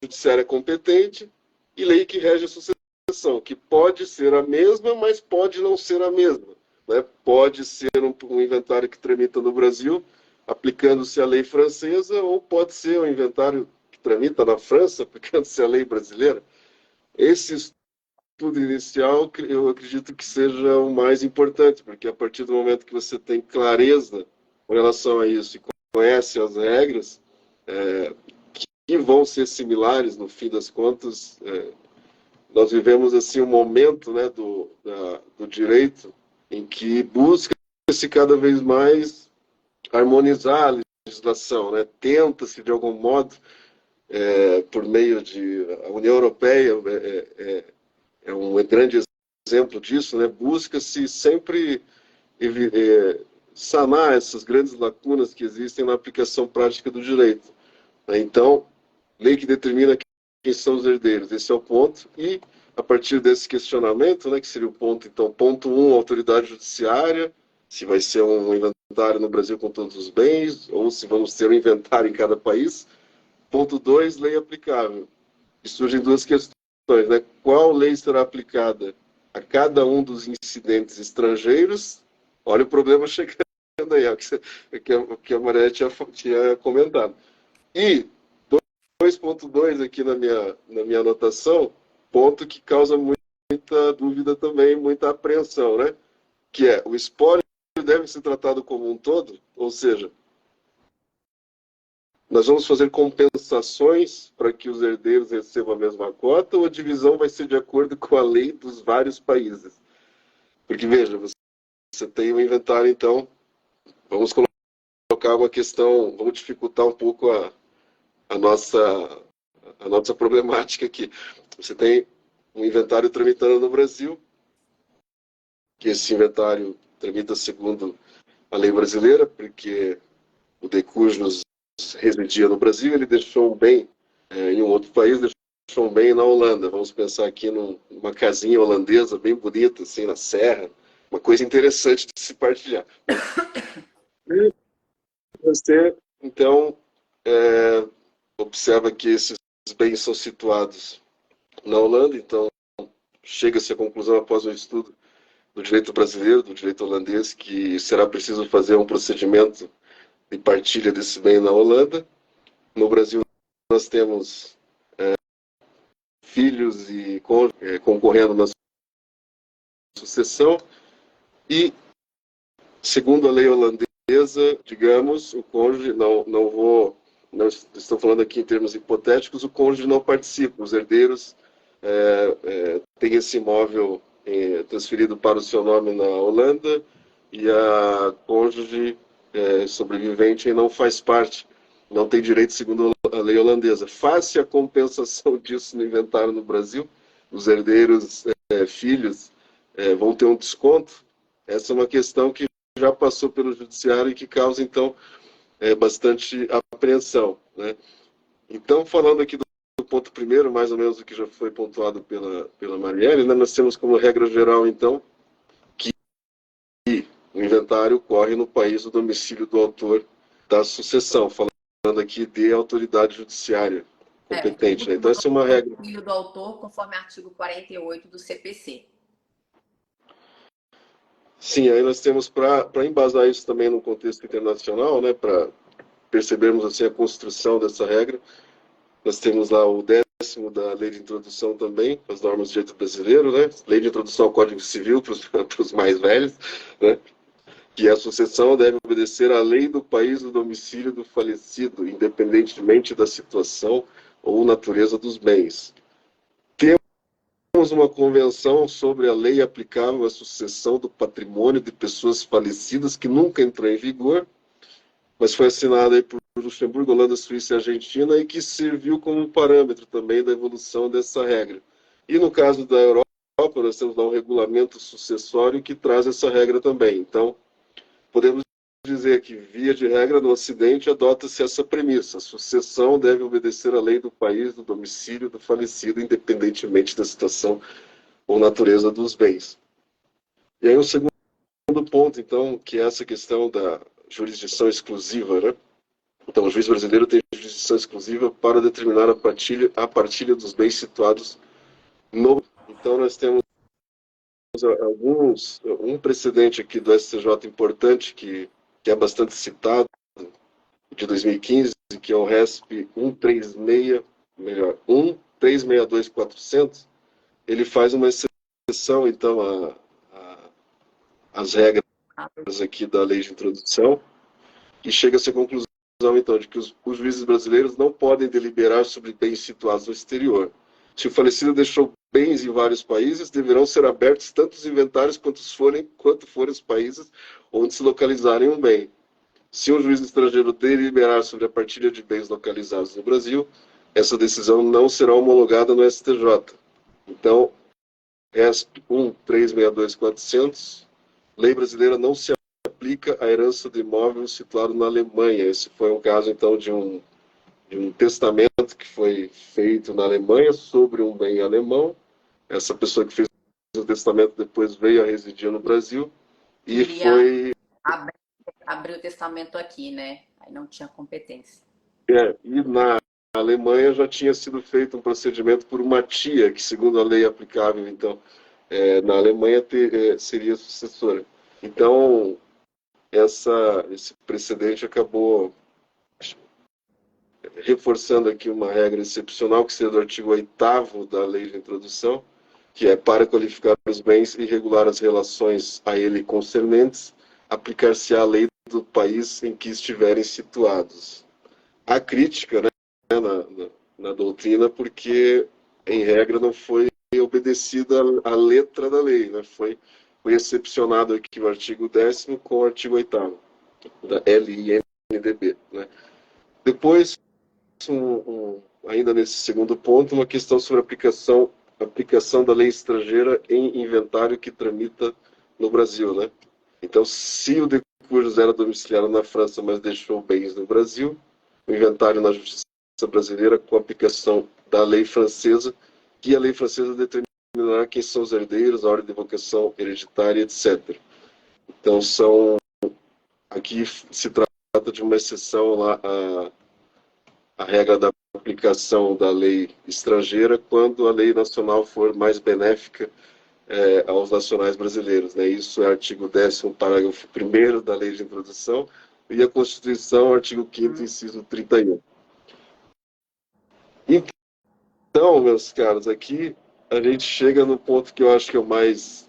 judiciária competente e lei que rege a sucessão, que pode ser a mesma, mas pode não ser a mesma, né? Pode ser um inventário que tramita no Brasil, aplicando-se a lei francesa, ou pode ser um inventário que tramita na França, aplicando-se a lei brasileira. Esse estudo inicial, eu acredito que seja o mais importante, porque a partir do momento que você tem clareza com relação a isso e conhece as regras, que vão ser similares, no fim das contas, nós vivemos assim um momento, né, do direito em que busca-se cada vez mais harmonizar a legislação, né? Tenta-se, de algum modo, por meio de... A União Europeia é um grande exemplo disso, né? Busca-se sempre sanar essas grandes lacunas que existem na aplicação prática do direito. Então, lei que determina quem são os herdeiros, esse é o ponto. E, a partir desse questionamento, né, que seria o ponto, então, ponto 1, autoridade judiciária, se vai ser um inventário no Brasil com todos os bens, ou se vamos ter um inventário em cada país. Ponto 2, lei aplicável. E surgem duas questões, né? Qual lei será aplicada a cada um dos incidentes estrangeiros? Olha o problema chegando aí, o que a Maria tinha comentado. E 2.2 aqui na minha anotação, ponto que causa muita dúvida também, muita apreensão, né? Que é, o espólio deve ser tratado como um todo, ou seja, nós vamos fazer compensações para que os herdeiros recebam a mesma cota, ou a divisão vai ser de acordo com a lei dos vários países? Porque, veja, você tem um inventário, então, vamos colocar uma questão, vamos dificultar um pouco a nossa problemática aqui. Você tem um inventário tramitando no Brasil, que esse inventário tramita segundo a lei brasileira, porque o de cujos residia no Brasil, ele deixou um bem em um outro país, deixou um bem na Holanda. Vamos pensar aqui numa casinha holandesa bem bonita, assim, na serra, uma coisa interessante de se partilhar. E você, então, observa que esses bens são situados na Holanda. Então, chega-se à conclusão após o estudo do direito brasileiro, do direito holandês, que será preciso fazer um procedimento de partilha desse bem na Holanda. No Brasil, nós temos filhos e concorrendo na sucessão, e, segundo a lei holandesa, digamos, o cônjuge, não estou falando aqui em termos hipotéticos, o cônjuge não participa, os herdeiros têm esse imóvel transferido para o seu nome na Holanda, e a cônjuge sobrevivente não faz parte, não tem direito segundo a lei holandesa. Faz-se a compensação disso no inventário no Brasil, os herdeiros filhos vão ter um desconto. Essa é uma questão que já passou pelo judiciário e que causa, então, bastante apreensão, né? Então, falando aqui do ponto primeiro, mais ou menos o que já foi pontuado pela Marielle, né, nós temos como regra geral, então, que o inventário ocorre no país do domicílio do autor da sucessão, falando aqui de autoridade judiciária competente, né? Então, essa é uma regra. Domicílio do autor, conforme artigo 48 do CPC. Sim, aí nós temos, para embasar isso também no contexto internacional, né, para percebermos assim a construção dessa regra, nós temos lá o 10º da Lei de Introdução também, as normas de direito brasileiro, né, Lei de Introdução ao Código Civil para os mais velhos, né, que a sucessão deve obedecer à lei do país do domicílio do falecido, independentemente da situação ou natureza dos bens. Temos uma convenção sobre a lei aplicável à sucessão do patrimônio de pessoas falecidas que nunca entrou em vigor, mas foi assinada aí por Luxemburgo, Holanda, Suíça e Argentina, e que serviu como um parâmetro também da evolução dessa regra. E no caso da Europa, nós temos lá um regulamento sucessório que traz essa regra também. Então, podemos dizer que, via de regra, no Ocidente, adota-se essa premissa: a sucessão deve obedecer à lei do país, do domicílio do falecido, independentemente da situação ou natureza dos bens. E aí o segundo ponto, então, que é essa questão da jurisdição exclusiva, né? Então, o juiz brasileiro tem jurisdição exclusiva para determinar a partilha dos bens situados no... Então, nós temos um precedente aqui do STJ importante, que é bastante citado, de 2015, que é o RESP 1362400, ele faz uma exceção, então, às regras aqui da lei de introdução, e chega-se à conclusão, então, de que os juízes brasileiros não podem deliberar sobre bens situados no exterior. Se o falecido deixou bens em vários países, deverão ser abertos tantos inventários quanto forem os países onde se localizarem um bem. Se um juiz estrangeiro deliberar sobre a partilha de bens localizados no Brasil, essa decisão não será homologada no STJ. Então, RESP 1362400, lei brasileira não se aplica à herança de imóvel situado na Alemanha. Esse foi um caso, então, de um testamento que foi feito na Alemanha sobre um bem alemão. Essa pessoa que fez o testamento depois veio a residir no Brasil e foi... Abriu o testamento aqui, né? Aí não tinha competência. E na Alemanha já tinha sido feito um procedimento por uma tia, que segundo a lei aplicável, então, na Alemanha seria sucessora. Então, esse precedente acabou reforçando aqui uma regra excepcional, que seria do artigo 8º da lei de introdução, que é: para qualificar os bens e regular as relações a ele concernentes, aplicar-se-á a lei do país em que estiverem situados. Há crítica, né, na doutrina, porque, em regra, não foi obedecida a letra da lei, né? Foi excepcionado aqui o artigo 10º com o artigo 8º da LINDB, né? Depois, ainda nesse segundo ponto, uma questão sobre a aplicação da lei estrangeira em inventário que tramita no Brasil, né? Então, se o de cujos era domiciliado na França, mas deixou bens no Brasil, o inventário na Justiça brasileira com a aplicação da lei francesa, que a lei francesa determinará quem são os herdeiros, a ordem de vocação hereditária, etc. Então, aqui se trata de uma exceção lá à regra da aplicação da lei estrangeira quando a lei nacional for mais benéfica aos nacionais brasileiros, né? Isso é artigo 10º, parágrafo 1º da lei de introdução, e a Constituição, artigo 5º, inciso 31. Então, meus caros, aqui a gente chega no ponto que eu acho que é o mais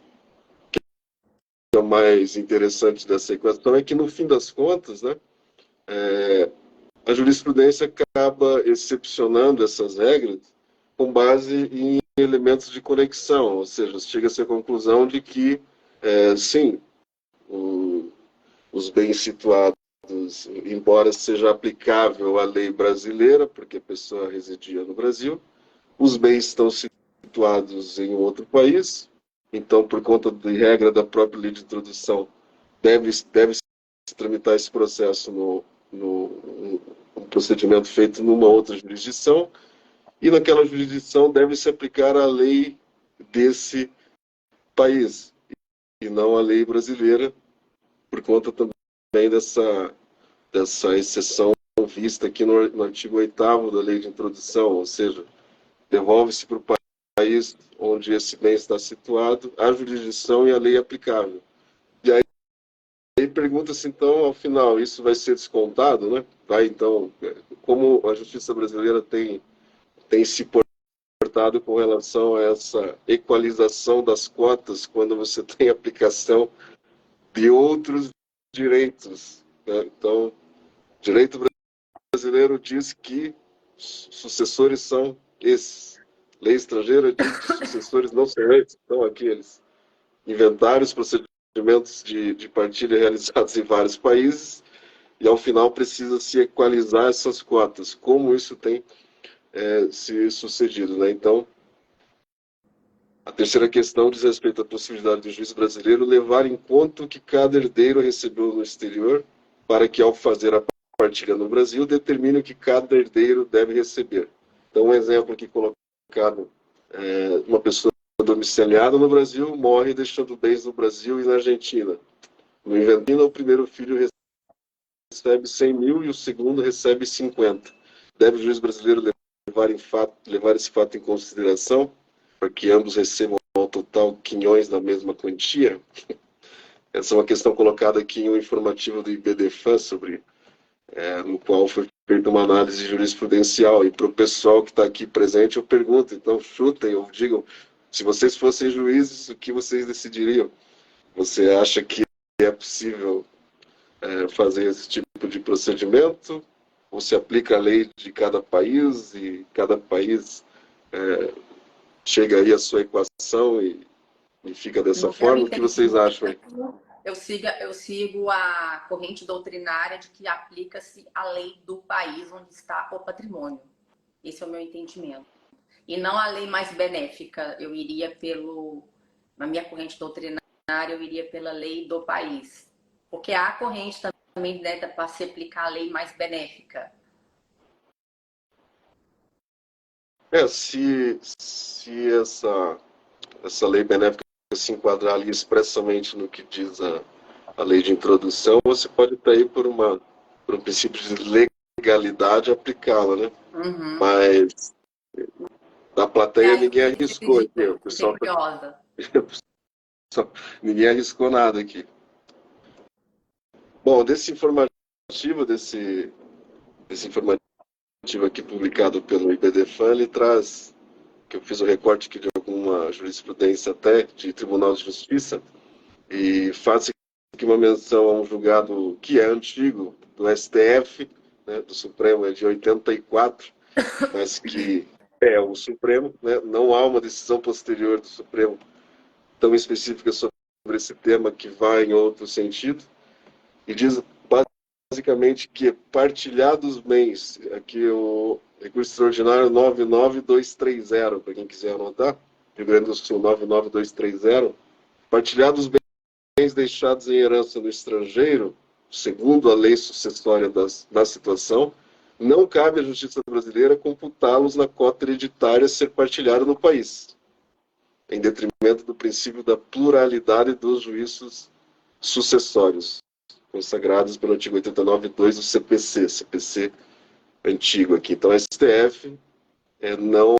interessante dessa equação, é que, no fim das contas, né, a jurisprudência acaba excepcionando essas regras com base em elementos de conexão, ou seja, chega-se à conclusão de que, sim, os bens situados, embora seja aplicável à lei brasileira, porque a pessoa residia no Brasil, os bens estão situados em outro país, então, por conta de regra da própria lei de introdução, deve-se tramitar esse processo no procedimento feito numa outra jurisdição, e naquela jurisdição deve-se aplicar a lei desse país, e não a lei brasileira, por conta também dessa exceção vista aqui no artigo 8º da lei de introdução, ou seja, devolve-se para o país onde esse bem está situado a jurisdição e a lei aplicável. E aí pergunta-se, então, ao final, isso vai ser descontado, né? Vai, então, como a justiça brasileira tem se portado com relação a essa equalização das cotas quando você tem aplicação de outros direitos, né? Então, direito brasileiro diz que sucessores são esses. Lei estrangeira diz que sucessores não são esses, são aqueles. Inventários, procedimentos de partilha realizados em vários países, e ao final precisa se equalizar essas cotas. Como isso tem se sucedido, né? Então, a terceira questão diz respeito à possibilidade do juiz brasileiro levar em conta o que cada herdeiro recebeu no exterior, para que, ao fazer a partilha no Brasil, determine o que cada herdeiro deve receber. Então, um exemplo aqui colocado, uma pessoa domiciliada no Brasil morre deixando bens no Brasil e na Argentina. No Argentina, o primeiro filho recebe 100 mil e o segundo recebe 50. Deve o juiz brasileiro levar esse fato em consideração, para que ambos recebam ao total quinhões da mesma quantia? Essa é uma questão colocada aqui em um informativo do IBDFAN, no qual foi feita uma análise jurisprudencial. E para o pessoal que está aqui presente, eu pergunto, então chutem ou digam, se vocês fossem juízes, o que vocês decidiriam? Você acha que é possível fazer esse tipo de procedimento? Ou se aplica a lei de cada país e cada país chega aí a sua equação e fica dessa forma? O que vocês acham aí? Eu sigo a corrente doutrinária de que aplica-se a lei do país onde está o patrimônio. Esse é o meu entendimento. E não a lei mais benéfica. Na minha corrente doutrinária, eu iria pela lei do país. Porque há a corrente também, né, para se aplicar a lei mais benéfica. Se essa lei benéfica se enquadrar ali expressamente no que diz a lei de introdução, você pode estar aí por um princípio de legalidade aplicá-la, né? Uhum. Mas da plateia ninguém arriscou aqui. O pessoal ninguém arriscou nada aqui. Bom, desse informativo aqui publicado pelo IBDFAN, ele traz, que eu fiz o recorte aqui de alguma jurisprudência até de Tribunal de Justiça, e faz aqui uma menção a um julgado que é antigo, do STF, né, do Supremo, é de 84, mas que é o Supremo, né? Não há uma decisão posterior do Supremo tão específica sobre esse tema que vai em outro sentido, e diz basicamente que partilhados bens, aqui o recurso extraordinário 99230, para quem quiser anotar, Rio Grande do Sul 99230, partilhados bens deixados em herança no estrangeiro, segundo a lei sucessória da situação, não cabe à justiça brasileira computá-los na cota hereditária a ser partilhada no país, em detrimento do princípio da pluralidade dos juízos sucessórios, consagrados pelo artigo 89.2 do CPC. CPC antigo aqui. Então, a STF não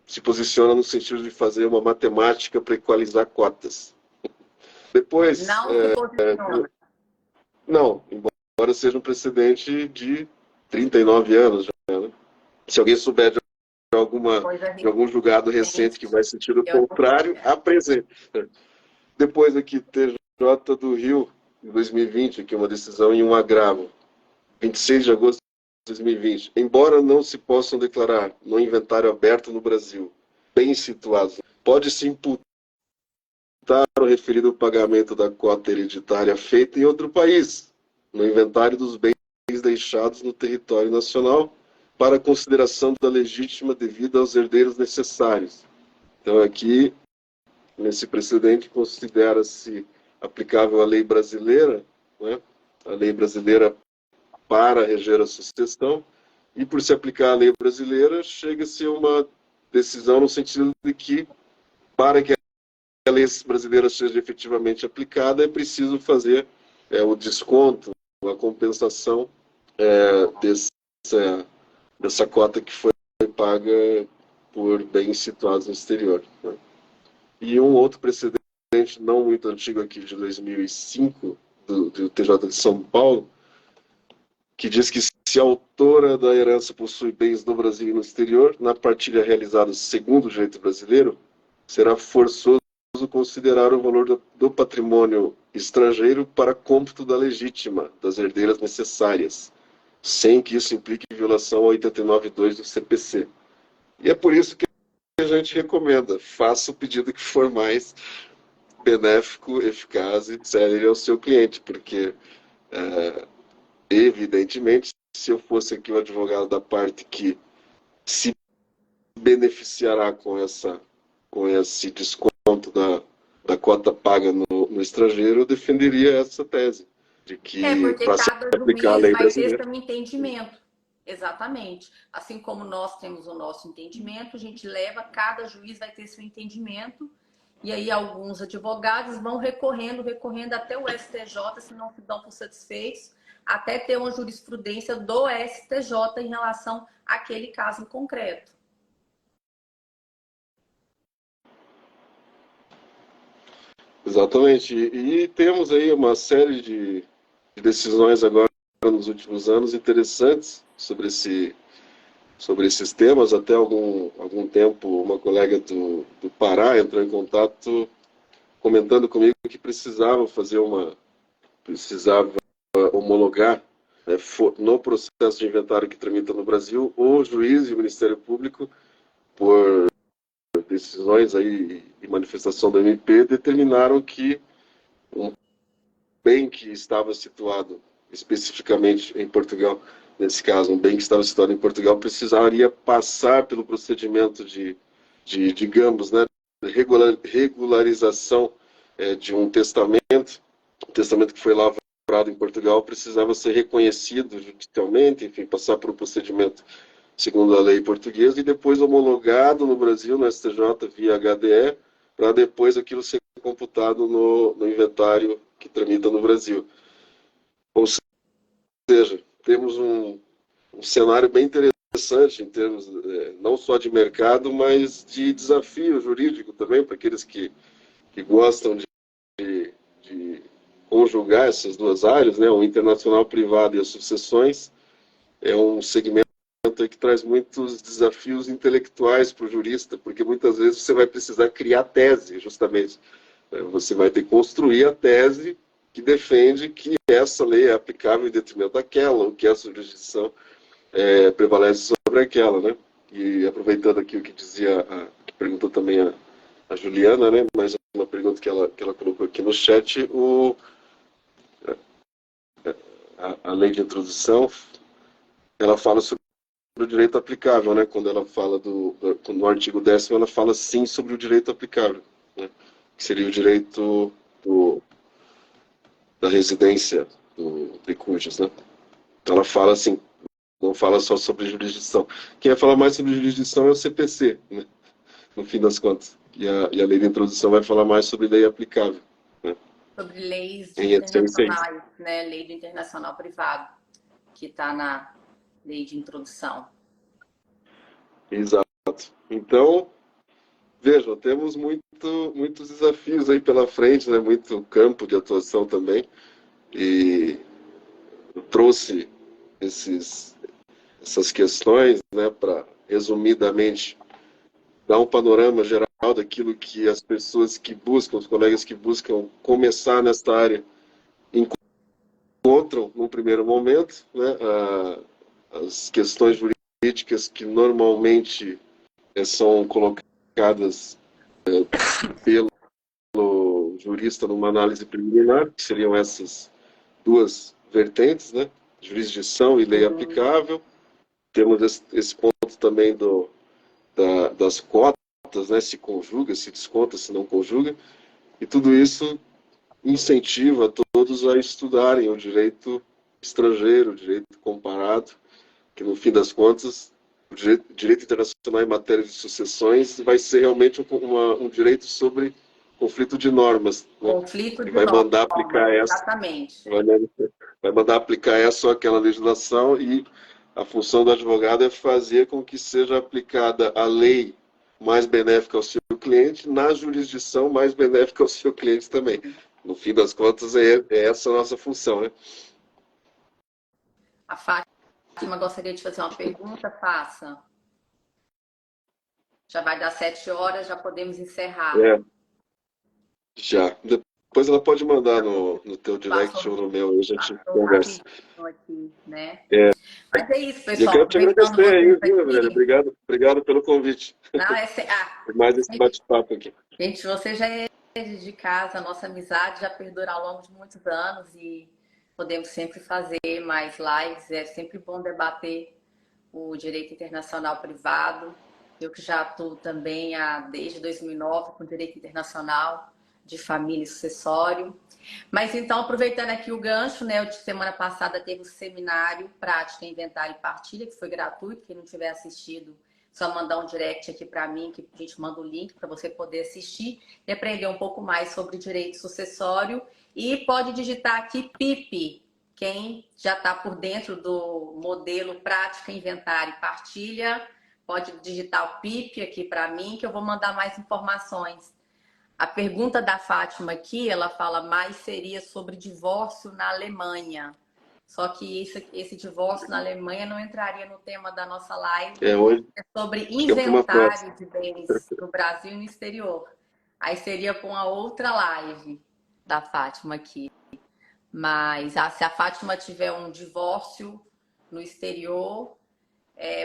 se posiciona no sentido de fazer uma matemática para equalizar cotas. Depois, Não se posiciona. não, embora seja um precedente de 39 anos já, né? Se alguém souber de Coisa de algum julgado recente que vai sentido eu não sei. contrário, apresente. Depois aqui, TJ do Rio, em 2020, aqui uma decisão em um agravo, 26 de agosto de 2020. Embora não se possam declarar no inventário aberto no Brasil bens situados, pode-se imputar o referido pagamento da cota hereditária feita em outro país, no inventário dos bens deixados no território nacional, para consideração da legítima devida aos herdeiros necessários. Então, aqui, nesse precedente, considera-se aplicável a lei brasileira, né? A lei brasileira para reger a sucessão, e por se aplicar a lei brasileira, chega-se a uma decisão no sentido de que, para que a lei brasileira seja efetivamente aplicada, é preciso fazer o desconto, a compensação dessa cota que foi paga por bens situados no exterior, né? E um outro precedente não muito antigo aqui, de 2005, do TJ de São Paulo, que diz que se a autora da herança possui bens no Brasil e no exterior, na partilha realizada segundo o direito brasileiro, será forçoso considerar o valor do patrimônio estrangeiro para cômputo da legítima, das herdeiras necessárias, sem que isso implique violação ao 89.2 do CPC. E é por isso que a gente recomenda, faça o pedido que for mais benéfico, eficaz e sério ao seu cliente, porque, evidentemente, se eu fosse aqui o advogado da parte que se beneficiará com esse desconto da cota paga no estrangeiro, eu defenderia essa tese, de que Porque para se cada aplicar a juiz lei vai ter brasileira. seu entendimento. Exatamente. Assim como nós temos o nosso entendimento, a gente leva, cada juiz vai ter seu entendimento, e aí alguns advogados vão recorrendo até o STJ, se não dão por satisfeitos, até ter uma jurisprudência do STJ em relação àquele caso em concreto. Exatamente. E temos aí uma série de decisões agora nos últimos anos interessantes sobre esses temas. Até algum tempo, uma colega do Pará entrou em contato comentando comigo que precisava homologar, né, no processo de inventário que tramita no Brasil, o juiz e o Ministério Público, por decisões aí e manifestação do MP, determinaram que um bem que estava situado especificamente em Portugal, nesse caso, um bem que estava situado em Portugal, precisaria passar pelo procedimento digamos, né, regularização de um testamento que foi lavrado em Portugal, precisava ser reconhecido judicialmente, enfim, passar por um procedimento segundo a lei portuguesa, e depois homologado no Brasil, no STJ, via HDE, para depois aquilo ser computado no inventário que tramita no Brasil. Ou seja, temos um cenário bem interessante em termos não só de mercado, mas de desafio jurídico também, para aqueles que gostam de conjugar essas duas áreas, né? O internacional privado e as sucessões é um segmento que traz muitos desafios intelectuais para o jurista, porque muitas vezes você vai precisar criar tese, justamente. Você vai ter que construir a tese que defende que essa lei é aplicável em detrimento daquela, ou que essa jurisdição prevalece sobre aquela, né? E aproveitando aqui o que dizia, que perguntou também a Juliana, né? Mais uma pergunta que ela colocou aqui no chat, a lei de introdução, ela fala sobre o direito aplicável, né? Quando ela fala no artigo 10º, ela fala sim sobre o direito aplicável, né? Que seria o direito da residência de cujos, né? Então ela fala assim, não fala só sobre jurisdição. Quem vai falar mais sobre jurisdição é o CPC, né? No fim das contas. E a lei de introdução vai falar mais sobre lei aplicável, né? Sobre leis Em essência, é isso. internacionais, né? Lei do internacional privado, que está lei de introdução. Exato. Então, vejam, temos muitos desafios aí pela frente, né? Muito campo de atuação também. E eu trouxe essas questões, né, para, resumidamente, dar um panorama geral daquilo que as pessoas que buscam, os colegas que buscam começar nesta área, encontram no primeiro momento, né, as questões jurídicas que normalmente são colocadas pelo jurista numa análise preliminar, que seriam essas duas vertentes, né, jurisdição e lei aplicável. Temos esse ponto também das cotas, né, se conjuga, se desconta, se não conjuga, e tudo isso incentiva todos a estudarem o direito estrangeiro, o direito comparado, que no fim das contas, o direito internacional em matéria de sucessões vai ser realmente um direito sobre conflito de normas, né? Conflito de vai normas, mandar aplicar exatamente. vai mandar aplicar essa ou aquela legislação, e a função do advogado é fazer com que seja aplicada a lei mais benéfica ao seu cliente na jurisdição mais benéfica ao seu cliente também. No fim das contas, é essa a nossa função, né? A Fátima gostaria de fazer uma pergunta, faça. Já vai dar 7 horas, já podemos encerrar. Já. Depois ela pode mandar no teu direct ou no meu, a gente conversa. Aqui, né? É. Mas é isso, pessoal. E eu quero te agradecer aí, viu, Gabriela? Obrigado pelo convite. Não, por mais esse bate-papo aqui. Gente, você já é de casa, a nossa amizade já perdura ao longo de muitos anos e podemos sempre fazer mais lives. É sempre bom debater o direito internacional privado. Eu que já atuo também desde 2009 com direito internacional de família e sucessório. Mas então, aproveitando aqui o gancho, né? De semana passada teve o seminário Prática, Inventário e Partilha, que foi gratuito. Quem não tiver assistido, só mandar um direct aqui para mim, que a gente manda o link para você poder assistir e aprender um pouco mais sobre direito sucessório. E pode digitar aqui PIP, quem já está por dentro do modelo Prática, Inventário e Partilha, pode digitar o PIP aqui para mim, que eu vou mandar mais informações. A pergunta da Fátima aqui, ela fala mais seria sobre divórcio na Alemanha. Só que esse divórcio na Alemanha não entraria no tema da nossa live. É sobre inventário de bens no Brasil e no exterior. Aí seria com a outra live da Fátima aqui. Mas se a Fátima tiver um divórcio no exterior,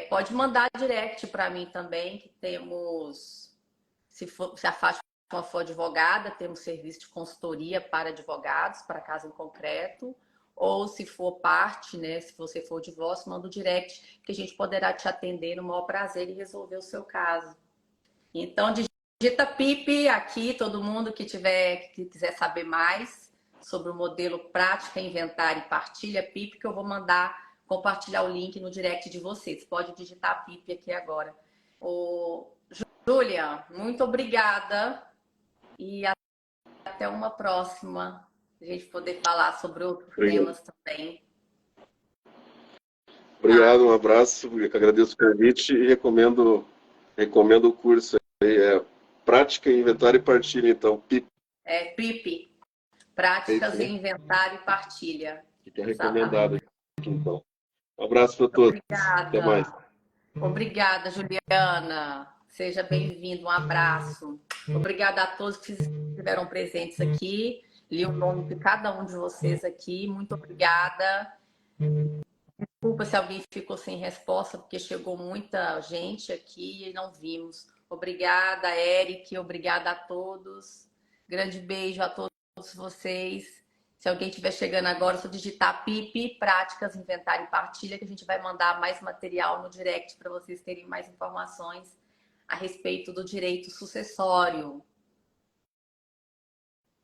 pode mandar direct para mim também, que temos, se a Fátima for advogada, temos serviço de consultoria para advogados, para caso em concreto, ou se for parte, né, se você for divórcio, manda o direct, que a gente poderá te atender no maior prazer e resolver o seu caso. Então, digita PIP aqui, todo mundo que quiser saber mais sobre o modelo Prática, Inventário e Partilha, PIP, que eu vou mandar compartilhar o link no direct de vocês. Pode digitar PIP aqui agora. Júlia, muito obrigada e até uma próxima, a gente poder falar sobre outros temas também. Obrigado, um abraço, agradeço o convite e recomendo o curso aí, Prática, Inventário e Partilha, então, PIP. PIP, Práticas em Inventário e Partilha. Fica recomendado aqui, então. Um abraço para todos. Obrigada. Até mais. Obrigada, Juliana. Seja bem-vindo, um abraço. Obrigada a todos que estiveram presentes aqui. Li o nome de cada um de vocês aqui. Muito obrigada. Desculpa se alguém ficou sem resposta, porque chegou muita gente aqui e não vimos. Obrigada, Eric. Obrigada a todos. Grande beijo a todos vocês. Se alguém estiver chegando agora, só digitar PIP, Práticas, Inventário e Partilha, que a gente vai mandar mais material no direct para vocês terem mais informações a respeito do direito sucessório.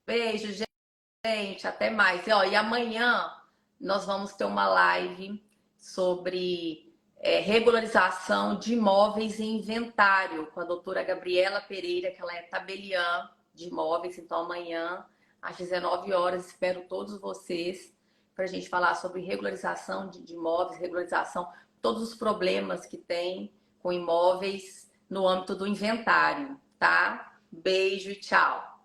Beijo, gente. Até mais. E amanhã nós vamos ter uma live sobre regularização de imóveis em inventário com a doutora Gabriela Pereira, que ela é tabeliã de imóveis. Então, amanhã, às 19 horas, espero todos vocês para a gente falar sobre regularização de imóveis, regularização todos os problemas que tem com imóveis no âmbito do inventário, tá? Beijo e tchau!